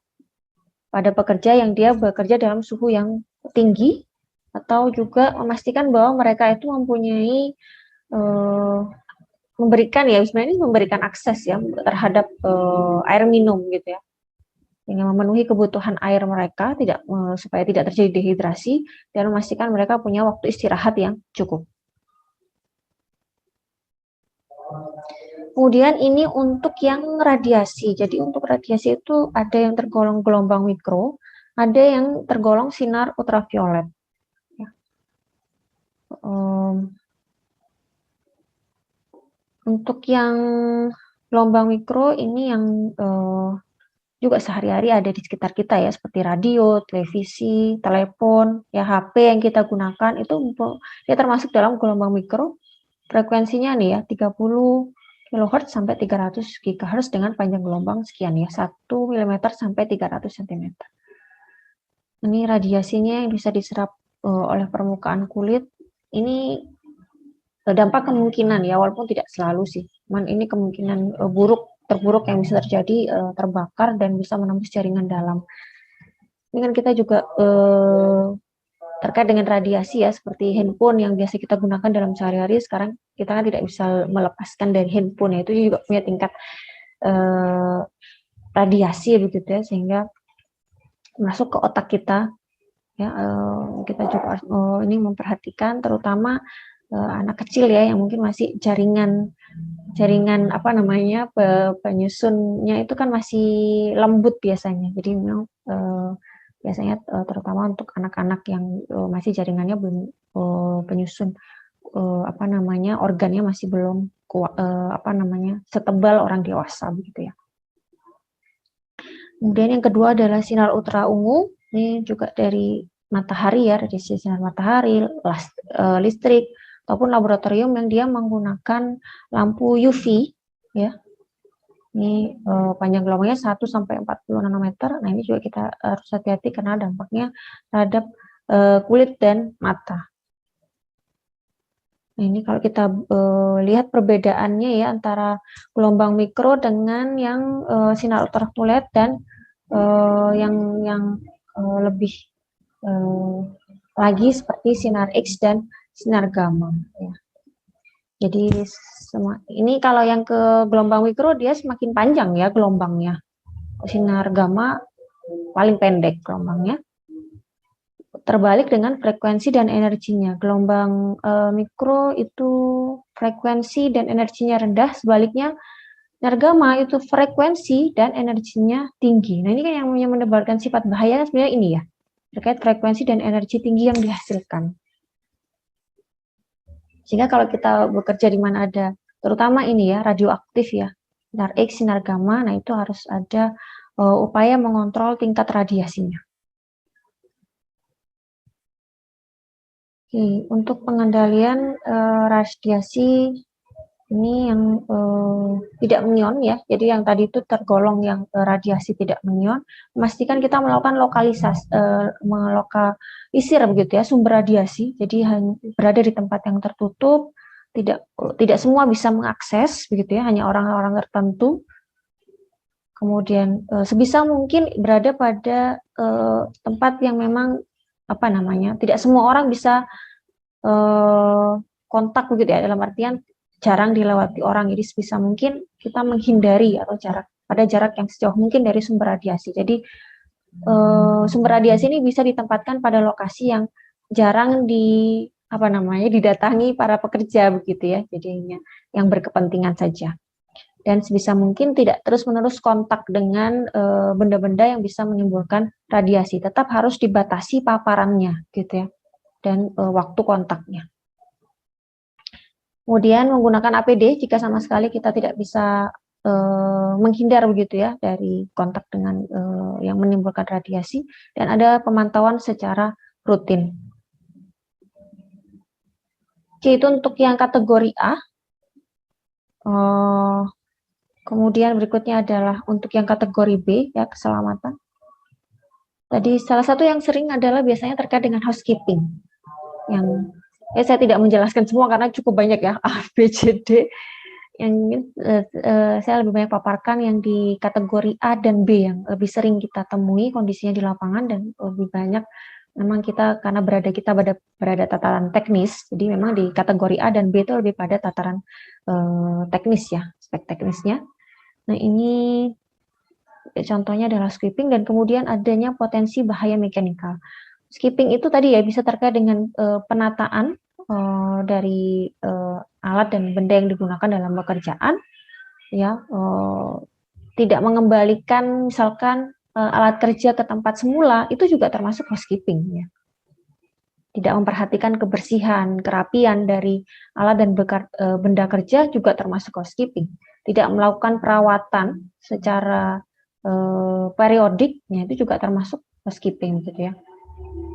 pada pekerja yang dia bekerja dalam suhu yang tinggi, atau juga memastikan bahwa mereka itu mempunyai memberikan akses ya terhadap air minum gitu ya, sehingga memenuhi kebutuhan air mereka supaya tidak terjadi dehidrasi dan memastikan mereka punya waktu istirahat yang cukup. Kemudian ini untuk yang radiasi. Jadi untuk radiasi itu ada yang tergolong gelombang mikro, ada yang tergolong sinar ultraviolet. Untuk yang gelombang mikro ini yang juga sehari-hari ada di sekitar kita ya, seperti radio, televisi, telepon, ya HP yang kita gunakan itu ya termasuk dalam gelombang mikro. Frekuensinya nih ya 30 kHz sampai 300 GHz dengan panjang gelombang sekian ya, 1 mm sampai 300 cm. Ini radiasinya yang bisa diserap oleh permukaan kulit. Ini dampak kemungkinan ya, walaupun tidak selalu sih, cuman ini kemungkinan buruk terburuk yang bisa terjadi, terbakar dan bisa menembus jaringan dalam. Ini kan kita juga terkait dengan radiasi ya, seperti handphone yang biasa kita gunakan dalam sehari-hari, sekarang kita kan tidak bisa melepaskan dari handphone ya, itu juga punya tingkat radiasi begitu ya, sehingga masuk ke otak kita ya. Kita juga ini memperhatikan terutama anak kecil ya, yang mungkin masih jaringan apa namanya, penyusunnya itu kan masih lembut biasanya, jadi memang biasanya terutama untuk anak-anak yang masih jaringannya belum penyusun apa namanya, organnya masih belum kuat, apa namanya, setebal orang dewasa begitu ya. Kemudian yang kedua adalah sinar ultra ungu, ini juga dari matahari ya, dari sinar matahari, listrik, ataupun laboratorium yang dia menggunakan lampu UV ya. Ini panjang gelombangnya 1 sampai 40 nanometer. Nah, ini juga kita harus hati-hati karena dampaknya terhadap kulit dan mata. Nah, ini kalau kita lihat perbedaannya ya antara gelombang mikro dengan yang sinar ultraviolet dan yang lebih lagi seperti sinar X dan sinar gamma ya. Jadi ini kalau yang ke gelombang mikro dia semakin panjang ya gelombangnya. Sinar gamma paling pendek gelombangnya. Terbalik dengan frekuensi dan energinya. Gelombang mikro itu frekuensi dan energinya rendah, sebaliknya sinar gamma itu frekuensi dan energinya tinggi. Nah, ini kan yang menebarkan sifat bahaya sebenarnya ini ya, terkait frekuensi dan energi tinggi yang dihasilkan. Sehingga kalau kita bekerja di mana ada, terutama ini ya, radioaktif ya, sinar X, sinar gamma, nah itu harus ada upaya mengontrol tingkat radiasinya. Oke, untuk pengendalian radiasi ini yang tidak mengion ya, jadi yang tadi itu tergolong yang radiasi tidak mengion, memastikan kita melakukan melokalisir begitu ya sumber radiasi, jadi berada di tempat yang tertutup, tidak semua bisa mengakses begitu ya, hanya orang-orang tertentu. Kemudian sebisa mungkin berada pada tempat yang memang apa namanya, tidak semua orang bisa kontak begitu ya, dalam artian jarang dilewati orang, jadi sebisa mungkin kita menghindari atau pada jarak yang sejauh mungkin dari sumber radiasi. Jadi sumber radiasi ini bisa ditempatkan pada lokasi yang jarang didatangi para pekerja begitu ya, jadinya yang berkepentingan saja. Dan sebisa mungkin tidak terus-menerus kontak dengan benda-benda yang bisa menimbulkan radiasi. Tetap harus dibatasi paparannya gitu ya, dan waktu kontaknya. Kemudian menggunakan APD jika sama sekali kita tidak bisa menghindar begitu ya dari kontak dengan yang menimbulkan radiasi, dan ada pemantauan secara rutin. Oke, itu untuk yang kategori A. Kemudian berikutnya adalah untuk yang kategori B ya, keselamatan. Tadi salah satu yang sering adalah biasanya terkait dengan housekeeping. Yang saya tidak menjelaskan semua karena cukup banyak ya, A, B, C, D. Yang saya lebih banyak paparkan yang di kategori A dan B yang lebih sering kita temui kondisinya di lapangan, dan lebih banyak memang kita karena berada tataran teknis, jadi memang di kategori A dan B itu lebih pada tataran teknis ya, aspek teknisnya. Nah, ini contohnya adalah skipping, dan kemudian adanya potensi bahaya mekanikal. Skipping itu tadi ya bisa terkait dengan penataan dari alat dan benda yang digunakan dalam pekerjaan, ya, tidak mengembalikan misalkan alat kerja ke tempat semula, itu juga termasuk housekeeping ya. Tidak memperhatikan kebersihan, kerapian dari alat dan benda kerja juga termasuk housekeeping. Tidak melakukan perawatan secara periodik, ya, itu juga termasuk housekeeping gitu ya.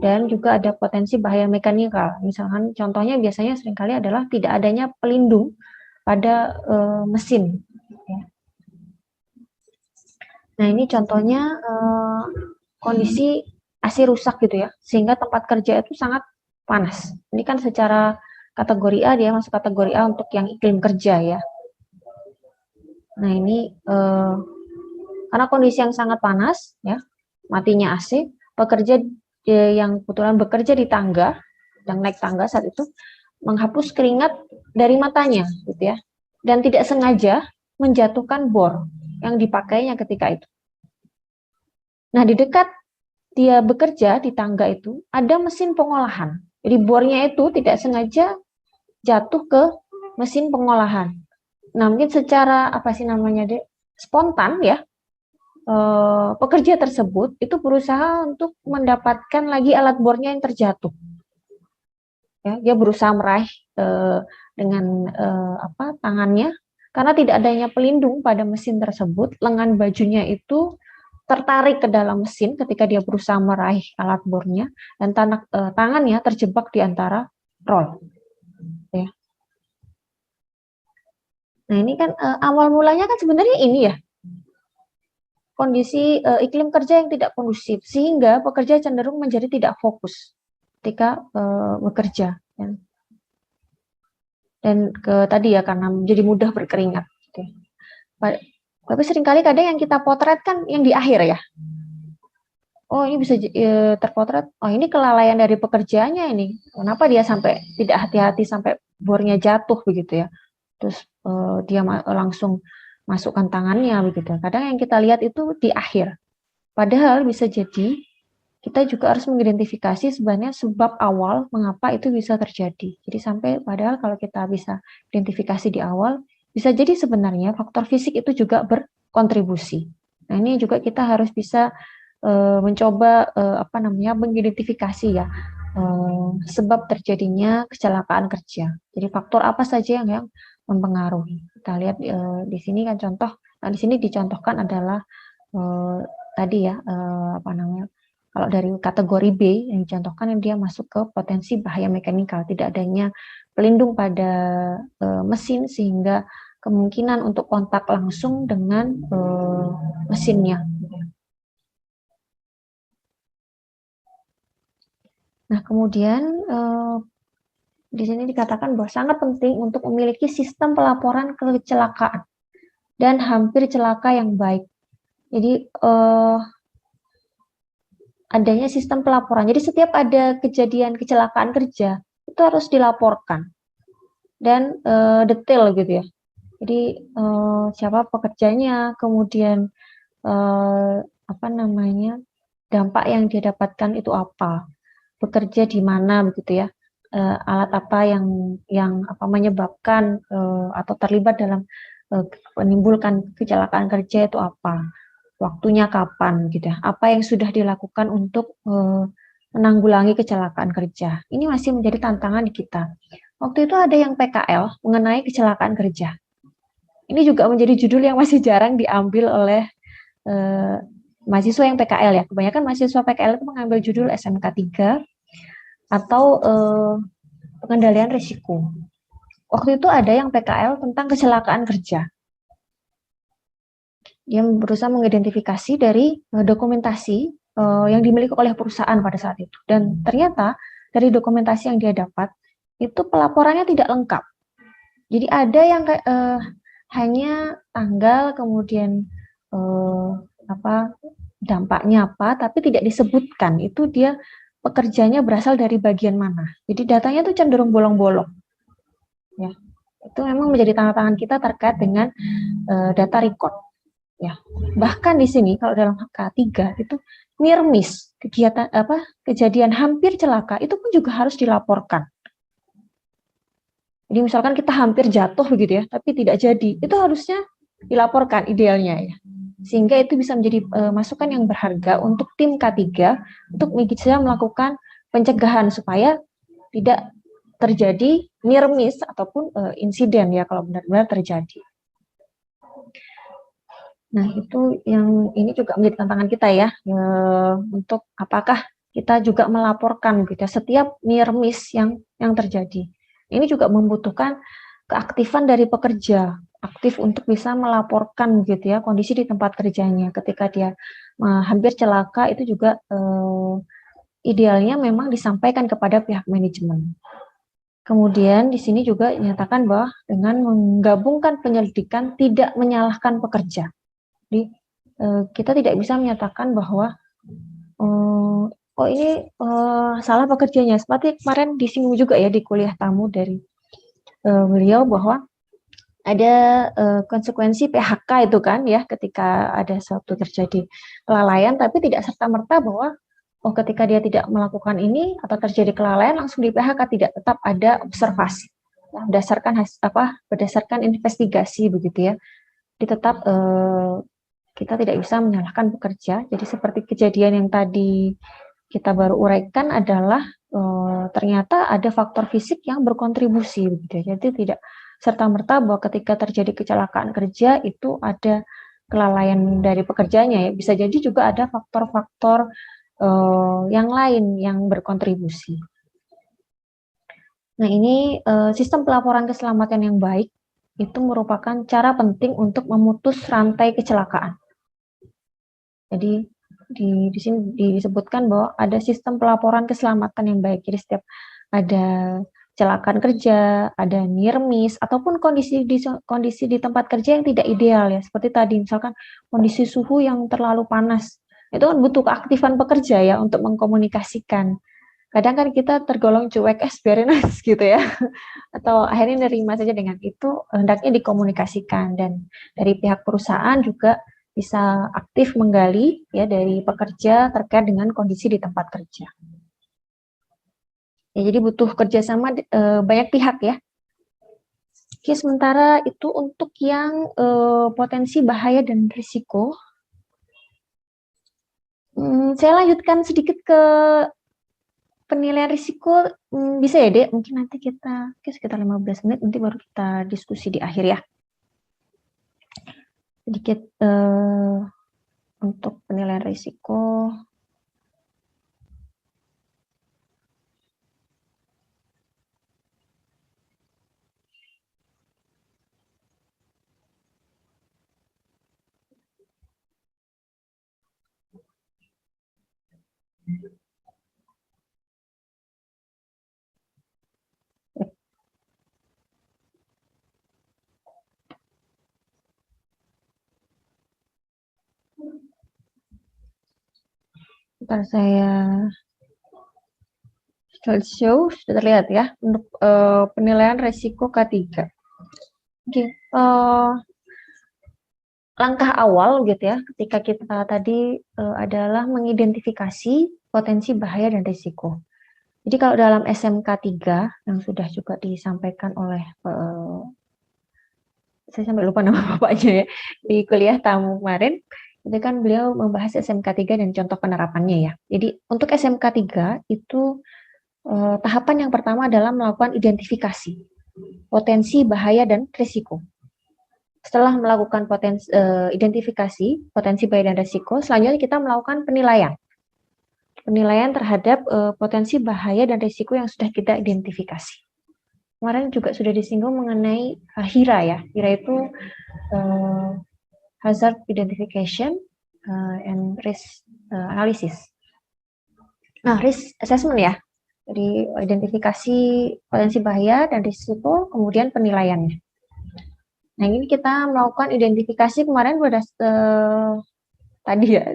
Dan juga ada potensi bahaya mekanikal. Misalkan contohnya biasanya seringkali adalah tidak adanya pelindung pada mesin. Ya. Nah, ini contohnya kondisi AC rusak gitu ya, sehingga tempat kerja itu sangat panas. Ini kan secara kategori A, dia masuk kategori A untuk yang iklim kerja ya. Nah ini karena kondisi yang sangat panas, ya, matinya AC, pekerja yang kebetulan bekerja di tangga, yang naik tangga saat itu, menghapus keringat dari matanya, gitu ya, dan tidak sengaja menjatuhkan bor yang dipakainya ketika itu. Nah di dekat dia bekerja di tangga itu ada mesin pengolahan, jadi bornya itu tidak sengaja jatuh ke mesin pengolahan. Nah mungkin secara apa sih namanya deh, spontan ya, pekerja tersebut itu berusaha untuk mendapatkan lagi alat bornya yang terjatuh. Ya, dia berusaha meraih dengan tangannya, karena tidak adanya pelindung pada mesin tersebut, lengan bajunya itu tertarik ke dalam mesin ketika dia berusaha meraih alat bornya, dan tangannya terjebak di antara rol. Ya. Nah ini kan awal mulanya kan sebenarnya ini ya, kondisi iklim kerja yang tidak kondusif, sehingga pekerja cenderung menjadi tidak fokus ketika bekerja, ya. Dan tadi ya, karena menjadi mudah berkeringat. Gitu. Tapi seringkali kadang yang kita potret kan yang di akhir ya. Oh ini bisa terpotret, oh ini kelalaian dari pekerjaannya ini. Kenapa dia sampai tidak hati-hati sampai bornya jatuh begitu ya. Terus dia langsung masukkan tangannya begitu. Kadang yang kita lihat itu di akhir. Padahal bisa jadi kita juga harus mengidentifikasi sebenarnya sebab awal mengapa itu bisa terjadi. Jadi sampai padahal kalau kita bisa identifikasi di awal, bisa jadi sebenarnya faktor fisik itu juga berkontribusi. Nah ini juga kita harus bisa mencoba mengidentifikasi ya sebab terjadinya kecelakaan kerja. Jadi faktor apa saja yang mempengaruhi. Kita lihat di sini kan contoh. Nah di sini dicontohkan adalah tadi ya kalau dari kategori B yang dicontohkan, yang dia masuk ke potensi bahaya mekanikal, tidak adanya pelindung pada mesin sehingga kemungkinan untuk kontak langsung dengan mesinnya. Nah, kemudian di sini dikatakan bahwa sangat penting untuk memiliki sistem pelaporan kecelakaan dan hampir celaka yang baik. Jadi adanya sistem pelaporan. Jadi setiap ada kejadian kecelakaan kerja itu harus dilaporkan dan detail gitu ya. Jadi siapa pekerjanya, kemudian dampak yang dia dapatkan itu apa, bekerja di mana begitu ya, alat apa yang menyebabkan atau terlibat dalam menimbulkan kecelakaan kerja itu apa, waktunya kapan gitu ya, apa yang sudah dilakukan untuk menanggulangi kecelakaan kerja. Ini masih menjadi tantangan di kita. Waktu itu ada yang PKL mengenai kecelakaan kerja. Ini juga menjadi judul yang masih jarang diambil oleh mahasiswa yang PKL ya. Kebanyakan mahasiswa PKL itu mengambil judul SMK 3 atau pengendalian risiko. Waktu itu ada yang PKL tentang kecelakaan kerja. Dia berusaha mengidentifikasi dari dokumentasi yang dimiliki oleh perusahaan pada saat itu. Dan ternyata dari dokumentasi yang dia dapat, itu pelaporannya tidak lengkap. Jadi ada yang hanya tanggal, kemudian dampaknya apa, tapi tidak disebutkan itu dia pekerjanya berasal dari bagian mana. Jadi datanya itu cenderung bolong-bolong. Ya, itu memang menjadi tantangan kita terkait dengan data record. Ya, bahkan di sini kalau dalam K3 itu near miss, kejadian hampir celaka itu pun juga harus dilaporkan. Jadi misalkan kita hampir jatuh begitu ya, tapi tidak jadi, itu harusnya dilaporkan idealnya ya. Sehingga itu bisa menjadi masukan yang berharga untuk tim K3 untuk bisa melakukan pencegahan supaya tidak terjadi near miss ataupun insiden ya kalau benar-benar terjadi. Nah, itu yang ini juga menjadi tantangan kita ya, untuk apakah kita juga melaporkan gitu ya, setiap near miss yang terjadi. Ini juga membutuhkan keaktifan dari pekerja, aktif untuk bisa melaporkan gitu ya kondisi di tempat kerjanya. Ketika dia hampir celaka itu juga idealnya memang disampaikan kepada pihak manajemen. Kemudian di sini juga dinyatakan bahwa dengan menggabungkan penyelidikan tidak menyalahkan pekerja. Jadi kita tidak bisa menyatakan bahwa oh ini salah pekerjanya. Seperti kemarin disinggung juga ya di kuliah tamu dari beliau bahwa ada konsekuensi PHK itu kan ya ketika ada suatu terjadi kelalaian, tapi tidak serta-merta bahwa oh ketika dia tidak melakukan ini atau terjadi kelalaian langsung di PHK, tidak, tetap ada observasi ya, berdasarkan investigasi begitu ya. Jadi tetap kita tidak bisa menyalahkan pekerja. Jadi seperti kejadian yang tadi kita baru uraikan adalah ternyata ada faktor fisik yang berkontribusi begitu ya. Jadi tidak serta-merta bahwa ketika terjadi kecelakaan kerja itu ada kelalaian dari pekerjanya ya. Bisa jadi juga ada faktor-faktor yang lain yang berkontribusi. Nah, ini sistem pelaporan keselamatan yang baik itu merupakan cara penting untuk memutus rantai kecelakaan. Jadi di sini disebutkan bahwa ada sistem pelaporan keselamatan yang baik. Jadi setiap ada kecelakaan kerja, ada near miss, ataupun kondisi di tempat kerja yang tidak ideal ya. Seperti tadi misalkan kondisi suhu yang terlalu panas. Itu kan butuh keaktifan pekerja ya untuk mengkomunikasikan. Kadang kan kita tergolong cuek, biarin aja gitu ya. Atau akhirnya nerima saja dengan itu, hendaknya dikomunikasikan. Dan dari pihak perusahaan juga bisa aktif menggali ya dari pekerja terkait dengan kondisi di tempat kerja. Ya, jadi butuh kerjasama banyak pihak ya. Oke, sementara itu untuk yang potensi bahaya dan risiko. Saya lanjutkan sedikit ke penilaian risiko. Bisa ya, Dek? Mungkin nanti kita sekitar 15 menit, nanti baru kita diskusi di akhir ya. Sedikit untuk penilaian risiko. Ntar saya slideshow, sudah terlihat ya untuk penilaian risiko K3. Oke, langkah awal gitu ya ketika kita tadi adalah mengidentifikasi potensi bahaya dan risiko. Jadi kalau dalam SMK 3 yang sudah juga disampaikan oleh saya sampai lupa nama bapaknya ya di kuliah tamu kemarin, itu kan beliau membahas SMK 3 dan contoh penerapannya ya. Jadi untuk SMK 3 itu tahapan yang pertama adalah melakukan identifikasi potensi bahaya dan risiko. Setelah melakukan identifikasi potensi bahaya dan risiko, selanjutnya kita melakukan penilaian. Penilaian terhadap potensi bahaya dan risiko yang sudah kita identifikasi. Kemarin juga sudah disinggung mengenai HIRA ya. HIRA itu Hazard Identification and Risk Analysis. Nah, risk assessment ya. Jadi identifikasi potensi bahaya dan risiko, kemudian penilaiannya. Nah, ini kita melakukan identifikasi kemarin tadi ya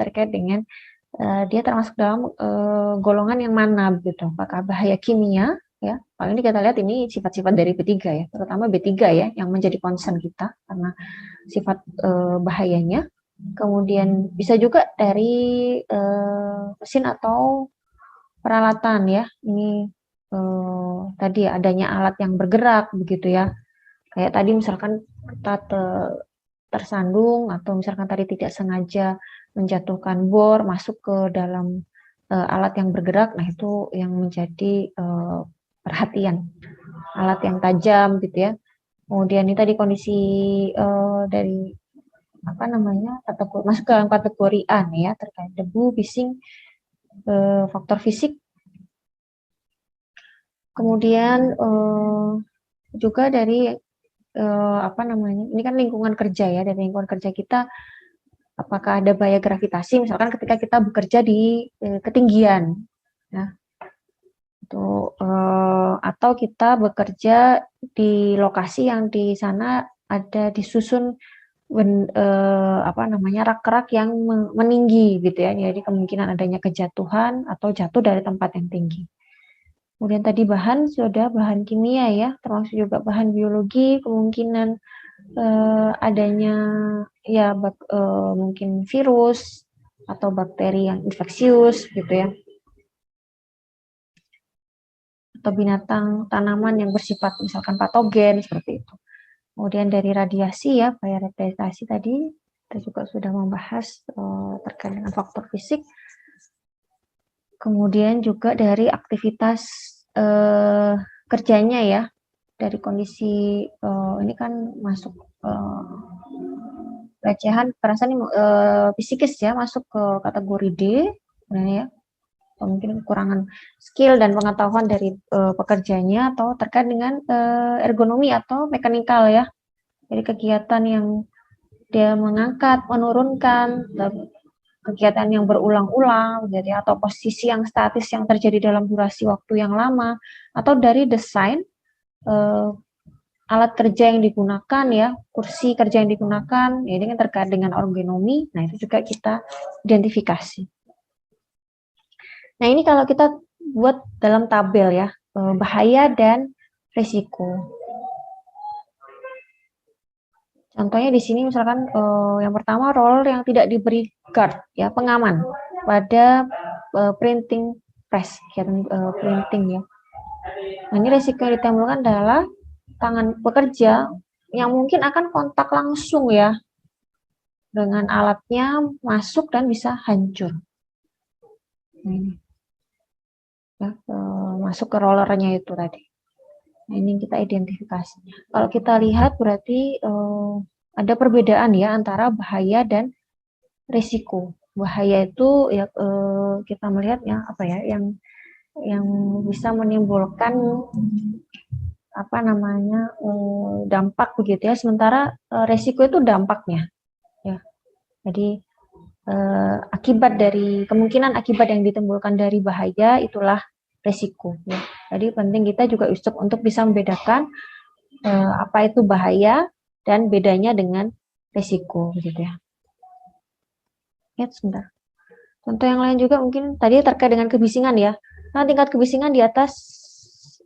terkait dengan dia termasuk dalam golongan yang mana begitu. Apakah bahaya kimia ya? Paling ini kita lihat ini sifat-sifat dari B3 ya, terutama B3 ya yang menjadi concern kita karena sifat bahayanya. Kemudian bisa juga dari mesin atau peralatan ya. Ini tadi adanya alat yang bergerak begitu ya. Kayak tadi misalkan kita tersandung atau misalkan tadi tidak sengaja menjatuhkan bor masuk ke dalam alat yang bergerak, nah itu yang menjadi perhatian. Alat yang tajam gitu ya. Kemudian ini tadi kondisi dari masuk ke dalam kategori A nih ya, terkait debu, bising, faktor fisik. Kemudian juga dari ini kan lingkungan kerja ya, dari lingkungan kerja kita apakah ada bahaya gravitasi misalkan ketika kita bekerja di ketinggian ya. Atau kita bekerja di lokasi yang di sana ada disusun rak-rak yang meninggi gitu ya. Jadi kemungkinan adanya kejatuhan atau jatuh dari tempat yang tinggi. Kemudian tadi bahan sudah bahan kimia ya, termasuk juga bahan biologi, kemungkinan adanya ya mungkin virus atau bakteri yang infeksius gitu ya. Atau binatang, tanaman yang bersifat misalkan patogen seperti itu. Kemudian dari radiasi ya, bahaya radiasi tadi kita juga sudah membahas terkait dengan faktor fisik. Kemudian juga dari aktivitas kerjanya ya, dari kondisi ini kan masuk pelecehan kekerasan psikis ya, masuk ke kategori D, ya. Atau mungkin kekurangan skill dan pengetahuan dari pekerjanya atau terkait dengan ergonomi atau mekanikal ya. Jadi kegiatan yang dia mengangkat, menurunkan, kegiatan yang berulang-ulang, jadi atau posisi yang statis yang terjadi dalam durasi waktu yang lama, atau dari desain alat kerja yang digunakan ya, kursi kerja yang digunakan, ya, ini kan terkait dengan ergonomi. Nah itu juga kita identifikasi. Nah ini kalau kita buat dalam tabel ya, bahaya dan risiko. Contohnya di sini misalkan yang pertama roller yang tidak diberi guard ya, pengaman pada printing press, printing ya. Nah ini risiko yang ditimbulkan adalah tangan pekerja yang mungkin akan kontak langsung ya dengan alatnya, masuk dan bisa hancur. Ini ya, masuk ke rollernya itu tadi. Nah, ini kita identifikasinya. Kalau kita lihat berarti ada perbedaan ya antara bahaya dan risiko. Bahaya itu ya kita melihat ya apa ya yang bisa menimbulkan apa namanya dampak begitu ya. Sementara risiko itu dampaknya ya. Jadi akibat dari kemungkinan akibat yang ditimbulkan dari bahaya itulah risiko ya. Jadi penting kita juga untuk bisa membedakan apa itu bahaya dan bedanya dengan risiko gitu ya. Ya, sebentar. Contoh yang lain juga mungkin tadi terkait dengan kebisingan ya. Nah, tingkat kebisingan di atas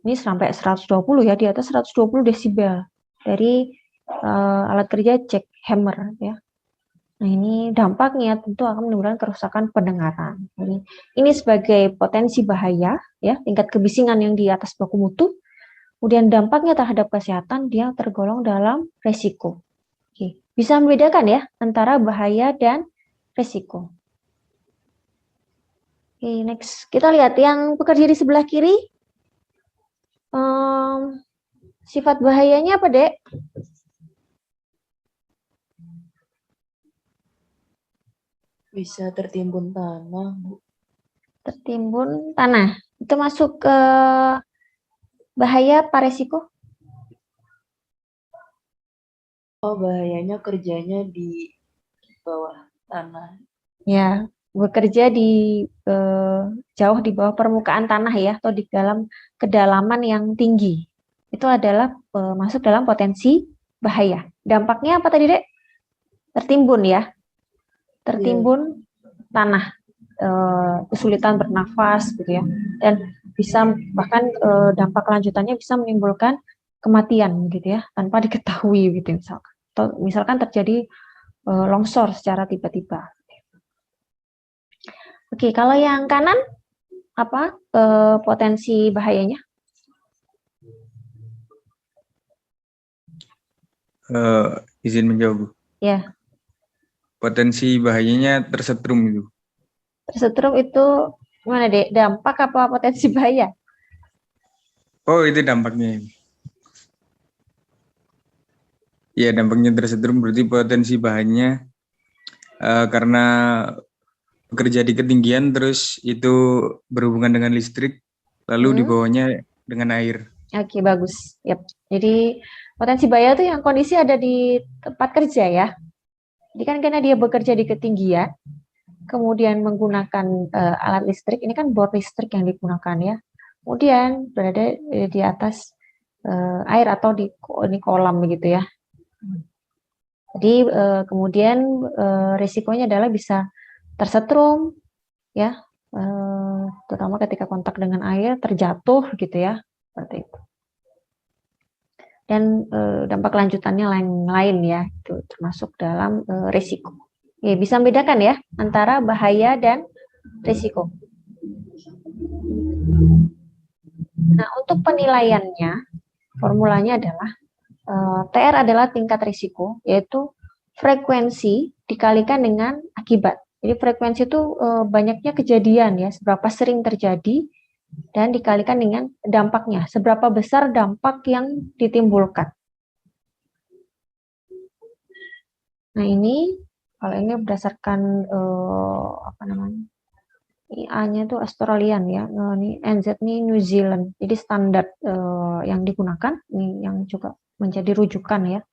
ini sampai 120 ya, di atas 120 desibel dari alat kerja jackhammer ya. Nah, ini dampaknya tentu akan menimbulkan kerusakan pendengaran. Jadi, ini sebagai potensi bahaya ya, tingkat kebisingan yang di atas baku mutu. Kemudian dampaknya terhadap kesehatan dia tergolong dalam resiko. Oke. Bisa membedakan ya antara bahaya dan resiko. Oke, next. Kita lihat yang pekerja di sebelah kiri. Sifat bahayanya apa, Dek? Bisa tertimbun tanah, Bu. Tertimbun tanah. Itu masuk ke bahaya apa resiko? Oh, bahayanya kerjanya di bawah tanah. Ya, bekerja di jauh di bawah permukaan tanah ya, atau di dalam kedalaman yang tinggi. Itu adalah masuk dalam potensi bahaya. Dampaknya apa tadi, Dek? Tertimbun ya. Tertimbun tanah, kesulitan bernafas gitu ya. Dan bisa bahkan dampak lanjutannya bisa menimbulkan kematian gitu ya, tanpa diketahui gitu misalkan. Atau misalkan terjadi longsor secara tiba-tiba. Oke, kalau yang kanan apa potensi bahayanya? Izin menjawab, Bu. Ya. Potensi bahayanya tersetrum itu. Tersetrum itu gimana, Dek? Dampak apa potensi bahaya? Oh, itu dampaknya. Ya, dampaknya tersetrum berarti potensi bahayanya karena bekerja di ketinggian terus itu berhubungan dengan listrik lalu dibawanya dengan air. Oke, bagus. Yep. Jadi potensi bahaya itu yang kondisi ada di tempat kerja ya. Jadi kan karena dia bekerja di ketinggian, kemudian menggunakan alat listrik, ini kan bor listrik yang digunakan ya. kemudian berada di atas air atau di kolam begitu ya. Jadi kemudian risikonya adalah bisa tersetrum ya, terutama ketika kontak dengan air, terjatuh gitu ya, seperti itu. Dan dampak lanjutannya lain-lain ya, itu termasuk dalam risiko. Ya, bisa membedakan ya antara bahaya dan risiko. Nah, untuk penilaiannya, formulanya adalah TR adalah tingkat risiko, yaitu frekuensi dikalikan dengan akibat. Jadi frekuensi itu banyaknya kejadian ya, seberapa sering terjadi, dan dikalikan dengan dampaknya, seberapa besar dampak yang ditimbulkan. Nah ini, kalau ini berdasarkan apa namanya, IA-nya itu Australian ya, ini NZ ini New Zealand. Jadi standar yang digunakan, ini yang juga menjadi rujukan ya.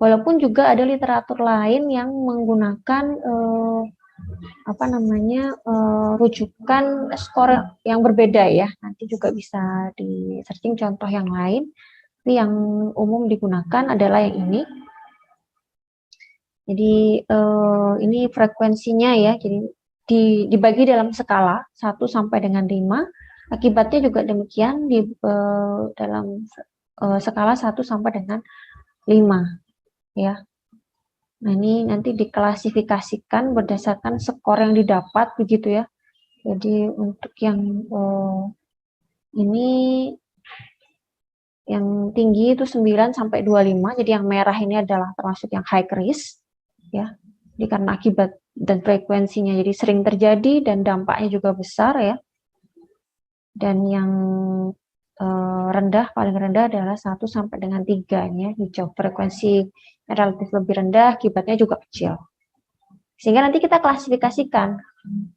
Walaupun juga ada literatur lain yang menggunakan apa namanya rujukan skor yang berbeda ya. Nanti juga bisa di searching contoh yang lain. Tapi yang umum digunakan adalah yang ini. Jadi ini frekuensinya ya. Jadi dibagi dalam skala 1 sampai dengan 5. Akibatnya juga demikian di dalam skala 1 sampai dengan 5 ya. Nah, ini nanti diklasifikasikan berdasarkan skor yang didapat begitu ya. Jadi untuk yang ini yang tinggi itu 9 sampai 25. Jadi yang merah ini adalah termasuk yang high risk ya. Jadi karena akibat dan frekuensinya jadi sering terjadi dan dampaknya juga besar ya. Dan yang rendah, paling rendah adalah 1 sampai dengan 3 ya, hijau. Frekuensi relatif lebih rendah, akibatnya juga kecil. Sehingga nanti kita klasifikasikan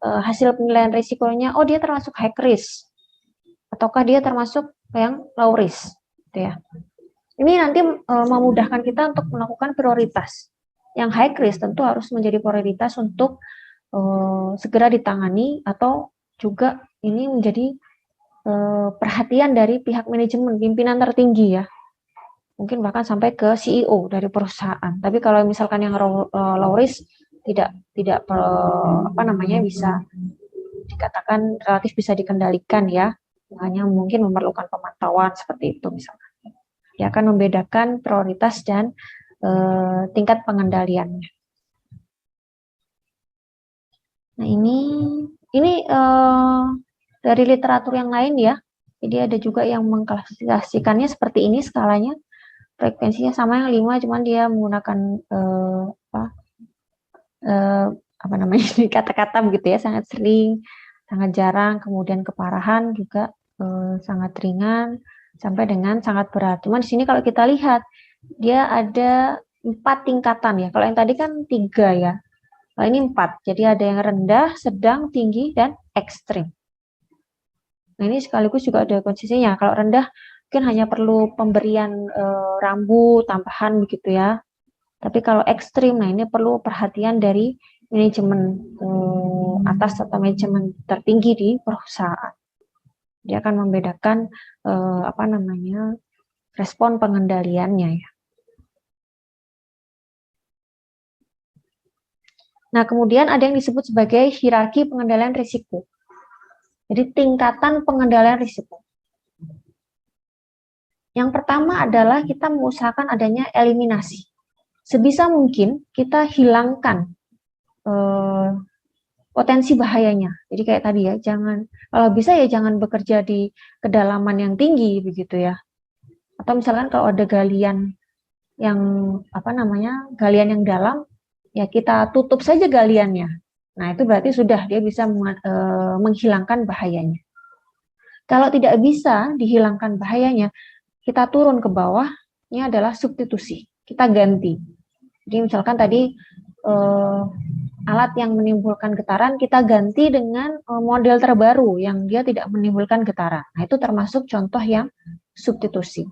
hasil penilaian risikonya, oh dia termasuk high risk, ataukah dia termasuk yang low risk, gitu ya. Ini nanti memudahkan kita untuk melakukan prioritas. Yang high risk tentu harus menjadi prioritas untuk segera ditangani, atau juga ini menjadi perhatian dari pihak manajemen, pimpinan tertinggi ya. Mungkin bahkan sampai ke CEO dari perusahaan. Tapi kalau misalkan yang low risk tidak apa namanya bisa dikatakan relatif bisa dikendalikan ya. Hanya mungkin memerlukan pemantauan seperti itu misalnya. Dia akan membedakan prioritas dan tingkat pengendaliannya. Nah, ini dari literatur yang lain ya. Jadi ada juga yang mengklasifikasikannya seperti ini skalanya. Frekuensinya sama yang 5, cuman dia menggunakan apa namanya kata-kata begitu ya, sangat sering, sangat jarang, kemudian keparahan juga sangat ringan sampai dengan sangat berat. Cuman di sini kalau kita lihat dia ada 4 tingkatan ya. Kalau yang tadi kan 3 ya. Kalau ini 4. Jadi ada yang rendah, sedang, tinggi, dan ekstrim. Nah ini sekaligus juga ada kondisinya. Kalau rendah mungkin hanya perlu pemberian rambu tambahan begitu ya. Tapi kalau ekstrim, nah ini perlu perhatian dari manajemen atas atau manajemen tertinggi di perusahaan. Dia akan membedakan apa namanya respon pengendaliannya ya. Nah kemudian ada yang disebut sebagai hierarki pengendalian risiko. Jadi tingkatan pengendalian risiko. Yang pertama adalah kita mengusahakan adanya eliminasi. Sebisa mungkin kita hilangkan potensi bahayanya. Jadi kayak tadi ya, jangan, kalau bisa ya jangan bekerja di kedalaman yang tinggi begitu ya. Atau misalkan kalau ada galian yang apa namanya, galian yang dalam, ya kita tutup saja galiannya. Nah itu berarti sudah dia bisa menghilangkan bahayanya. Kalau tidak bisa dihilangkan bahayanya, kita turun ke bawah. Ini adalah substitusi. Kita ganti. Jadi misalkan tadi alat yang menimbulkan getaran kita ganti dengan model terbaru yang dia tidak menimbulkan getaran. Nah, itu termasuk contoh yang substitusi.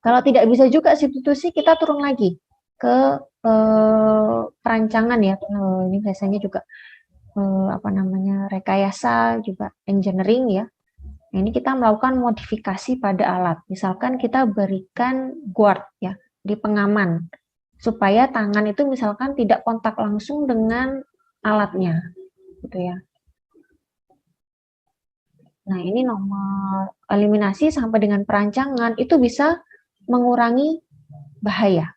Kalau tidak bisa juga substitusi, kita turun lagi ke perancangan ya. Ini biasanya juga apa namanya rekayasa juga engineering ya. Nah, ini kita melakukan modifikasi pada alat. Misalkan kita berikan guard ya, di pengaman supaya tangan itu misalkan tidak kontak langsung dengan alatnya, gitu ya. Nah, ini nomor eliminasi sampai dengan perancangan itu bisa mengurangi bahaya.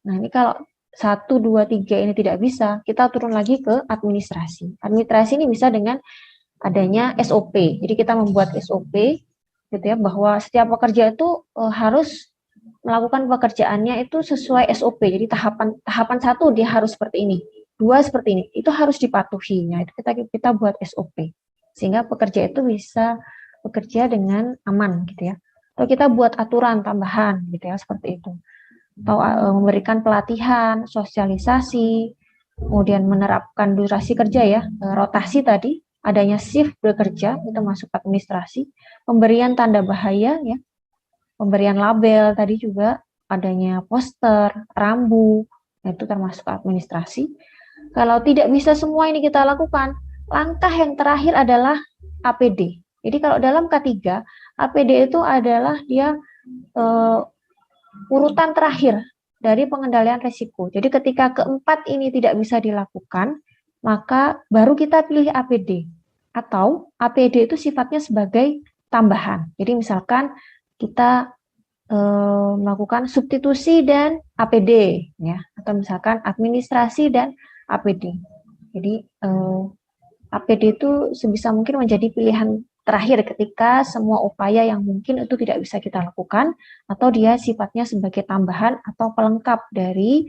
Nah, ini kalau 1, 2, 3 ini tidak bisa, kita turun lagi ke administrasi. Administrasi ini bisa dengan adanya SOP. Jadi kita membuat SOP gitu ya, bahwa setiap pekerja itu harus melakukan pekerjaannya itu sesuai SOP. Jadi tahapan 1 dia harus seperti ini, 2 seperti ini. Itu harus dipatuhi. Nah, itu kita buat SOP. Sehingga pekerja itu bisa bekerja dengan aman gitu ya. Atau kita buat aturan tambahan gitu ya, seperti itu. Atau memberikan pelatihan, sosialisasi, kemudian menerapkan durasi kerja ya, rotasi tadi, adanya shift bekerja, itu masuk administrasi, pemberian tanda bahaya ya, pemberian label tadi juga, adanya poster, rambu, itu termasuk administrasi. Kalau tidak bisa semua ini kita lakukan, langkah yang terakhir adalah APD. Jadi kalau dalam K3, APD itu adalah dia urutan terakhir dari pengendalian risiko. Jadi ketika keempat ini tidak bisa dilakukan, maka baru kita pilih APD. Atau APD itu sifatnya sebagai tambahan. Jadi misalkan kita melakukan substitusi dan APD, ya, atau misalkan administrasi dan APD. Jadi APD itu sebisa mungkin menjadi pilihan terakhir ketika semua upaya yang mungkin itu tidak bisa kita lakukan, atau dia sifatnya sebagai tambahan atau pelengkap dari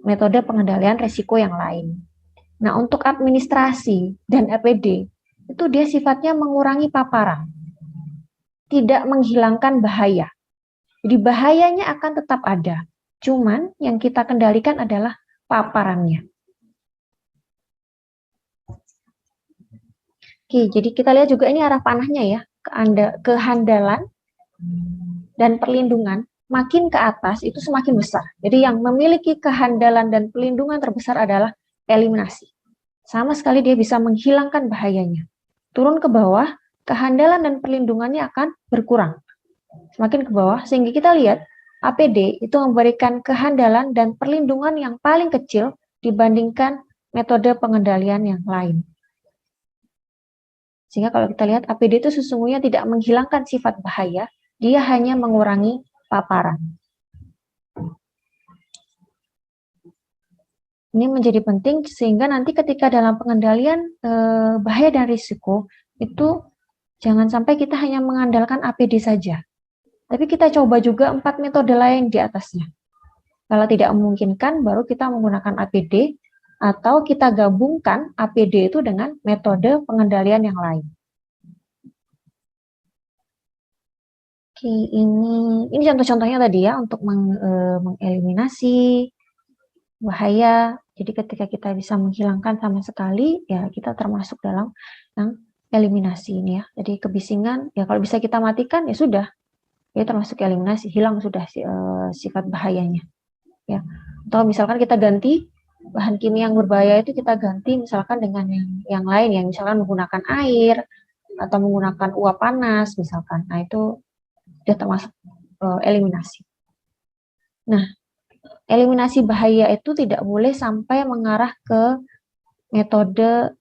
metode pengendalian risiko yang lain. Nah, untuk administrasi dan APD, itu dia sifatnya mengurangi paparan, tidak menghilangkan bahaya. Jadi bahayanya akan tetap ada, cuman yang kita kendalikan adalah paparannya. Oke, jadi kita lihat juga ini arah panahnya ya, kehandalan dan perlindungan makin ke atas itu semakin besar. Jadi yang memiliki kehandalan dan perlindungan terbesar adalah eliminasi. Sama sekali dia bisa menghilangkan bahayanya. Turun ke bawah, kehandalan dan perlindungannya akan berkurang. Semakin ke bawah, sehingga kita lihat APD itu memberikan kehandalan dan perlindungan yang paling kecil dibandingkan metode pengendalian yang lain. Sehingga kalau kita lihat APD itu sesungguhnya tidak menghilangkan sifat bahaya, dia hanya mengurangi paparan. Ini menjadi penting sehingga nanti ketika dalam pengendalian bahaya dan risiko itu jangan sampai kita hanya mengandalkan APD saja. Tapi kita coba juga 4 metode lain di atasnya. Kalau tidak memungkinkan baru kita menggunakan APD atau kita gabungkan APD itu dengan metode pengendalian yang lain. Oke, ini contoh-contohnya tadi ya untuk mengeliminasi bahaya. Jadi ketika kita bisa menghilangkan sama sekali, ya kita termasuk dalam yang eliminasi ini ya. Jadi kebisingan, ya kalau bisa kita matikan ya sudah, ya termasuk eliminasi, hilang sudah sifat bahayanya. Ya. Atau misalkan kita ganti bahan kimia yang berbahaya itu kita ganti misalkan dengan yang lain, yang misalkan menggunakan air atau menggunakan uap panas misalkan. Nah itu sudah termasuk eliminasi. Nah, eliminasi bahaya itu tidak boleh sampai mengarah ke metode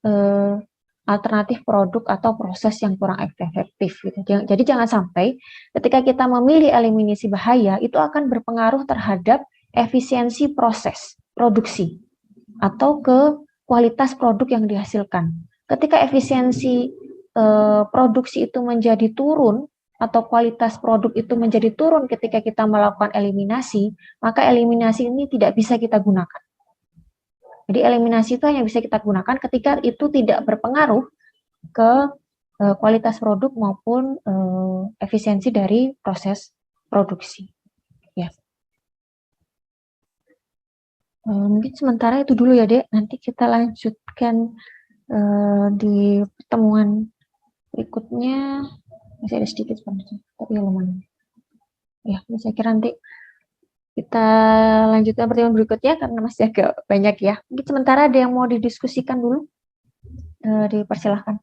alternatif produk atau proses yang kurang efektif. Gitu. Jadi jangan sampai ketika kita memilih eliminasi bahaya itu akan berpengaruh terhadap efisiensi proses produksi atau ke kualitas produk yang dihasilkan. Ketika efisiensi produksi itu menjadi turun atau kualitas produk itu menjadi turun ketika kita melakukan eliminasi, maka eliminasi ini tidak bisa kita gunakan. Jadi eliminasi itu hanya bisa kita gunakan ketika itu tidak berpengaruh ke kualitas produk maupun efisiensi dari proses produksi. Ya. Mungkin sementara itu dulu ya, Dek. Nanti kita lanjutkan di pertemuan berikutnya. Masih ada sedikit sebenarnya, tapi ya lumayan. Ya, saya kira nanti kita lanjutkan pertemuan berikutnya karena masih agak banyak ya. Mungkin sementara ada yang mau didiskusikan dulu, dipersilahkan.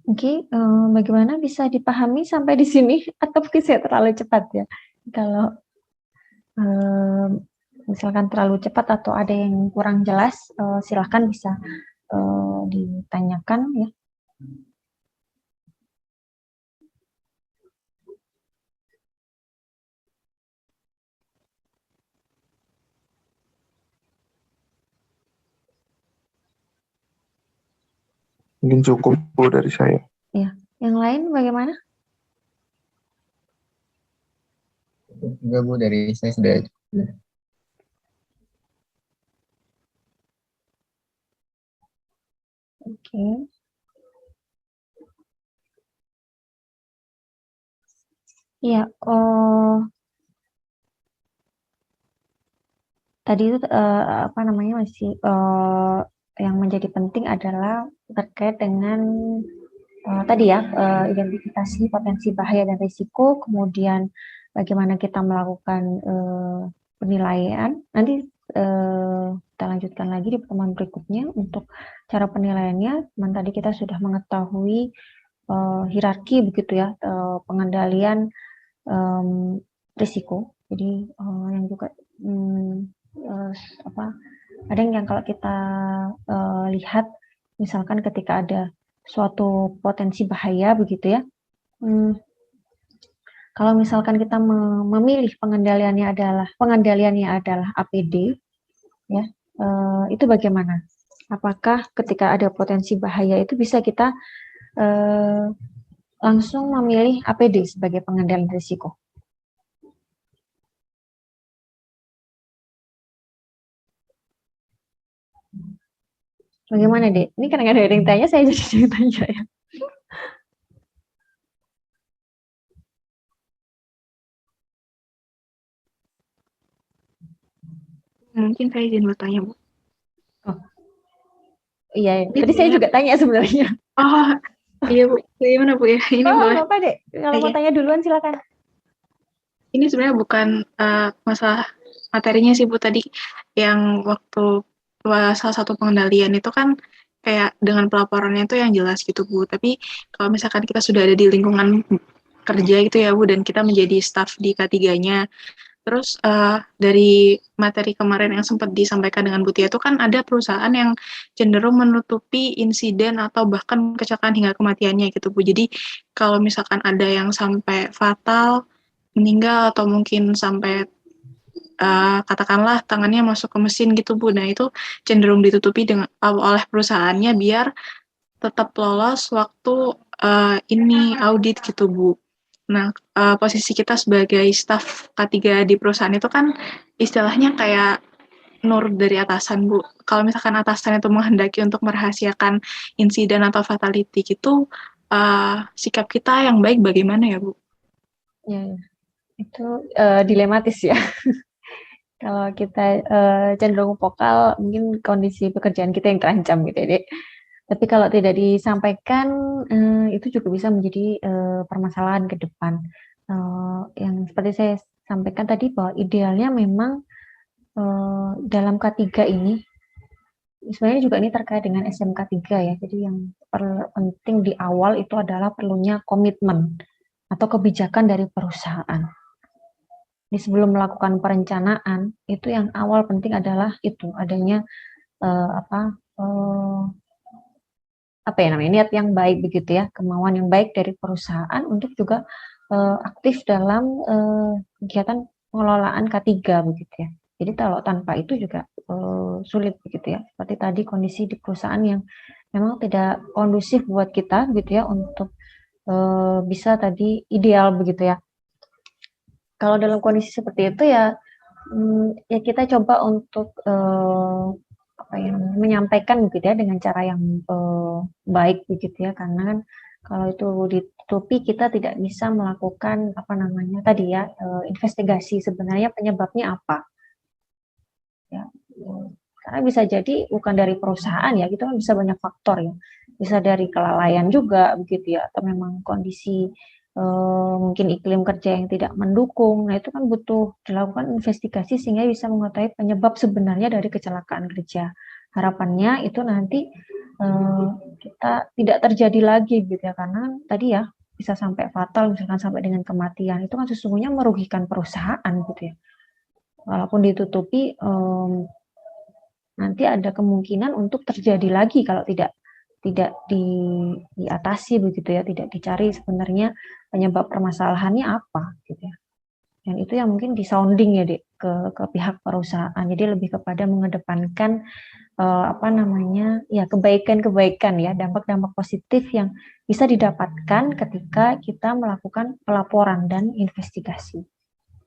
Oke, bagaimana bisa dipahami sampai di sini atau mungkin saya terlalu cepat ya? Kalau misalkan terlalu cepat atau ada yang kurang jelas, silahkan bisa ditanyakan ya. Mungkin cukup Bu dari saya. Yang lain bagaimana? Juga Bu, dari saya sudah. Oke. Iya, tadi itu apa namanya masih yang menjadi penting adalah terkait dengan tadi ya identifikasi potensi bahaya dan risiko, kemudian bagaimana kita melakukan penilaian. Nanti kita lanjutkan lagi di pertemuan berikutnya untuk cara penilaiannya. Teman tadi kita sudah mengetahui hierarki begitu ya, pengendalian risiko. Jadi yang juga ada yang kalau kita lihat misalkan ketika ada suatu potensi bahaya begitu ya, kalau misalkan kita memilih pengendaliannya adalah APD ya, itu bagaimana? Apakah ketika ada potensi bahaya itu bisa kita langsung memilih APD sebagai pengendalian risiko? Bagaimana, Dek? Ini kadang ada yang tanya, saya jadi tanya ya. Mungkin saya izin bertanya, Bu. Iya, tadi saya juga tanya sebenarnya. Oh, iya Bu. Gimana Bu ya? Ini boleh. Apa, Dek? Kalau mau tanya duluan silakan. Ini sebenarnya bukan masalah materinya sih Bu, tadi yang waktu salah satu pengendalian itu kan kayak dengan pelaporannya itu yang jelas gitu Bu, tapi kalau misalkan kita sudah ada di lingkungan kerja gitu ya Bu, dan kita menjadi staff di K3-nya, terus dari materi kemarin yang sempat disampaikan dengan Bu Tia itu kan ada perusahaan yang cenderung menutupi insiden atau bahkan kecelakaan hingga kematiannya gitu Bu, jadi kalau misalkan ada yang sampai fatal, meninggal atau mungkin sampai katakanlah tangannya masuk ke mesin gitu Bu. Nah itu cenderung ditutupi oleh perusahaannya biar tetap lolos waktu ini audit gitu Bu. Nah posisi kita sebagai staf K3 di perusahaan itu kan istilahnya kayak nur dari atasan Bu. Kalau misalkan atasan itu menghendaki untuk merahasiakan insiden atau fatality gitu, sikap kita yang baik bagaimana ya Bu? Ya, itu dilematis ya. Kalau kita cenderung vokal, mungkin kondisi pekerjaan kita yang terancam gitu ya, Dek. Tapi kalau tidak disampaikan, itu juga bisa menjadi permasalahan ke depan. Yang seperti saya sampaikan tadi bahwa idealnya memang dalam K3 ini, sebenarnya juga ini terkait dengan SMK 3 ya. Jadi yang penting di awal itu adalah perlunya komitmen atau kebijakan dari perusahaan. Di sebelum melakukan perencanaan itu yang awal penting adalah itu adanya apa ya namanya niat yang baik begitu ya, kemauan yang baik dari perusahaan untuk juga aktif dalam kegiatan pengelolaan K3 begitu ya. Jadi kalau tanpa itu juga sulit begitu ya. Seperti tadi kondisi di perusahaan yang memang tidak kondusif buat kita gitu ya untuk bisa tadi ideal begitu ya. Kalau dalam kondisi seperti itu ya, ya kita coba untuk menyampaikan begitu ya dengan cara yang baik begitu ya, karena kan kalau itu ditutupi kita tidak bisa melakukan tadi ya investigasi sebenarnya penyebabnya apa ya, karena bisa jadi bukan dari perusahaan ya, gitu kan bisa banyak faktor ya, bisa dari kelalaian juga begitu ya, atau memang kondisi mungkin iklim kerja yang tidak mendukung. Nah itu kan butuh dilakukan investigasi sehingga bisa mengetahui penyebab sebenarnya dari kecelakaan kerja. Harapannya itu nanti kita tidak terjadi lagi gitu ya, karena tadi ya bisa sampai fatal, misalkan sampai dengan kematian, itu kan sesungguhnya merugikan perusahaan gitu ya. Walaupun ditutupi, nanti ada kemungkinan untuk terjadi lagi kalau tidak diatasi begitu ya, tidak dicari sebenarnya penyebab permasalahannya apa gitu ya. Dan itu yang mungkin disounding ya Dek, ke pihak perusahaan. Jadi lebih kepada mengedepankan kebaikan-kebaikan ya, dampak-dampak positif yang bisa didapatkan ketika kita melakukan pelaporan dan investigasi.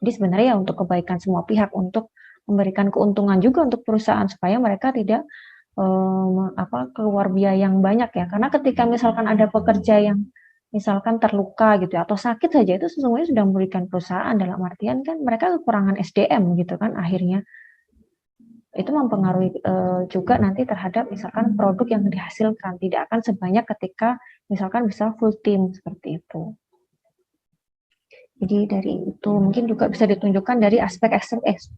Jadi sebenarnya ya untuk kebaikan semua pihak, untuk memberikan keuntungan juga untuk perusahaan supaya mereka tidak keluar biaya yang banyak ya. Karena ketika misalkan ada pekerja yang misalkan terluka gitu ya, atau sakit saja, itu sesungguhnya sudah merugikan perusahaan, dalam artian kan mereka kekurangan SDM gitu kan, akhirnya itu mempengaruhi juga nanti terhadap misalkan produk yang dihasilkan, tidak akan sebanyak ketika misalkan bisa full team seperti itu. Jadi dari itu mungkin juga bisa ditunjukkan dari aspek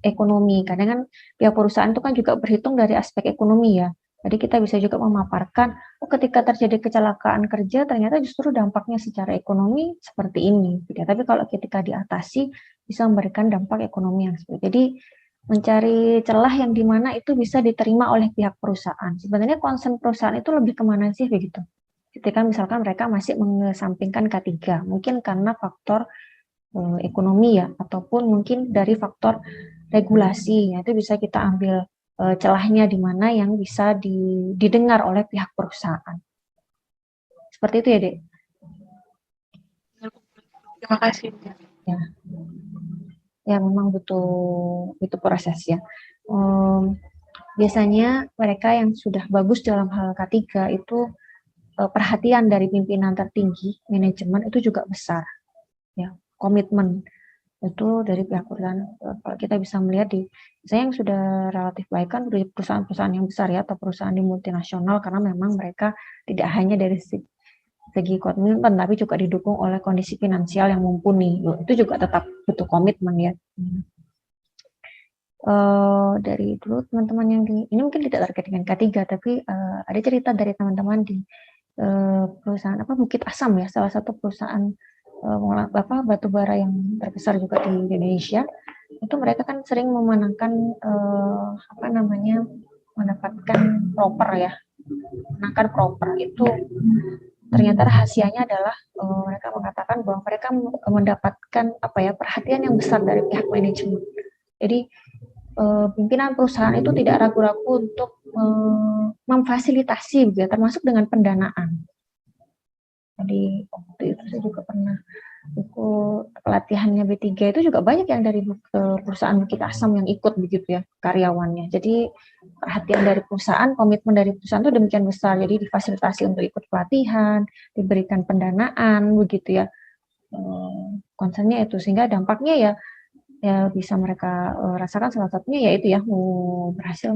ekonomi. Kadang kan pihak perusahaan itu kan juga berhitung dari aspek ekonomi ya. Jadi kita bisa juga memaparkan, ketika terjadi kecelakaan kerja ternyata justru dampaknya secara ekonomi seperti ini. Tapi kalau ketika diatasi bisa memberikan dampak ekonomi yang seperti. Jadi mencari celah yang dimana itu bisa diterima oleh pihak perusahaan. Sebenarnya concern perusahaan itu lebih kemana sih begitu? Ketika misalkan mereka masih mengesampingkan K3, mungkin karena faktor ekonomi ya, ataupun mungkin dari faktor regulasi, ya, itu bisa kita ambil celahnya di mana yang bisa didengar oleh pihak perusahaan. Seperti itu ya, Dek? Terima kasih. Ya memang butuh proses ya. Biasanya mereka yang sudah bagus dalam hal K3 itu perhatian dari pimpinan tertinggi, manajemen itu juga besar. Ya, komitmen itu dari pihak perusahaan. Kalau kita bisa melihat saya yang sudah relatif baik kan dari perusahaan-perusahaan yang besar ya, atau perusahaan di multinasional, karena memang mereka tidak hanya dari segi komitmen, tapi juga didukung oleh kondisi finansial yang mumpuni. Itu juga tetap butuh komitmen ya. Dari dulu teman-teman yang ini mungkin tidak terkait dengan K3, tapi ada cerita dari teman-teman di perusahaan Bukit Asam ya, salah satu perusahaan batu bara yang terbesar juga di Indonesia. Itu mereka kan sering memenangkan mendapatkan proper ya, menangkan proper itu. Ternyata rahasianya adalah mereka mengatakan bahwa mereka mendapatkan perhatian yang besar dari pihak manajemen. Jadi pimpinan perusahaan itu tidak ragu-ragu untuk memfasilitasi, termasuk dengan pendanaan. Jadi waktu itu saya juga pernah buku pelatihannya B3 itu juga banyak yang dari perusahaan Bukit Asam yang ikut begitu ya, karyawannya. Jadi perhatian dari perusahaan, komitmen dari perusahaan itu demikian besar. Jadi difasilitasi untuk ikut pelatihan, diberikan pendanaan begitu ya. Concernnya itu, sehingga dampaknya ya bisa mereka rasakan, salah satunya yaitu ya berhasil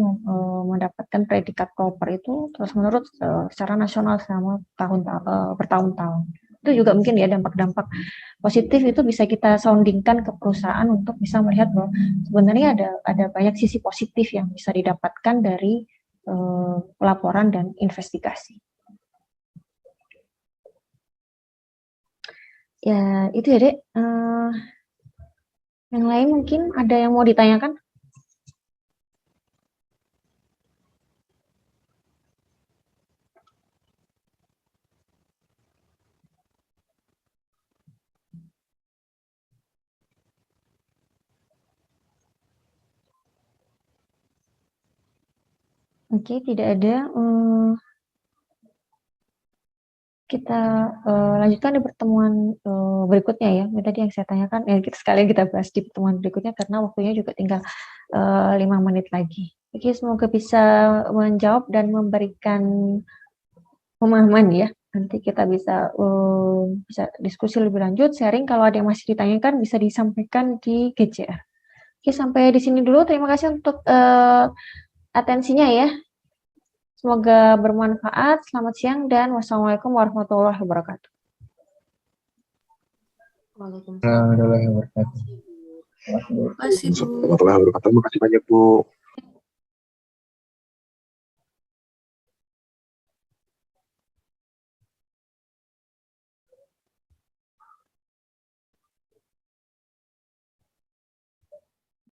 mendapatkan predikat proper itu terus-menerus secara nasional selama bertahun-tahun. Itu juga mungkin ya dampak-dampak positif itu bisa kita soundingkan ke perusahaan untuk bisa melihat bahwa sebenarnya ada banyak sisi positif yang bisa didapatkan dari pelaporan dan investigasi. Ya itu ya Dek. Yang lain mungkin ada yang mau ditanyakan? Oke, tidak ada. Kita lanjutkan di pertemuan berikutnya ya. Tadi yang saya tanyakan, sekalian kita bahas di pertemuan berikutnya karena waktunya juga tinggal 5 menit lagi. Oke, semoga bisa menjawab dan memberikan pemahaman ya. Nanti kita bisa diskusi lebih lanjut, sharing. Kalau ada yang masih ditanyakan bisa disampaikan di GCR. Oke, sampai di sini dulu. Terima kasih untuk atensinya ya. Semoga bermanfaat. Selamat siang dan wassalamualaikum warahmatullahi wabarakatuh. Waalaikumsalam. Warahmatullahi wabarakatuh. Terima kasih, Bu. Warahmatullahi wabarakatuh. Terima kasih banyak Bu.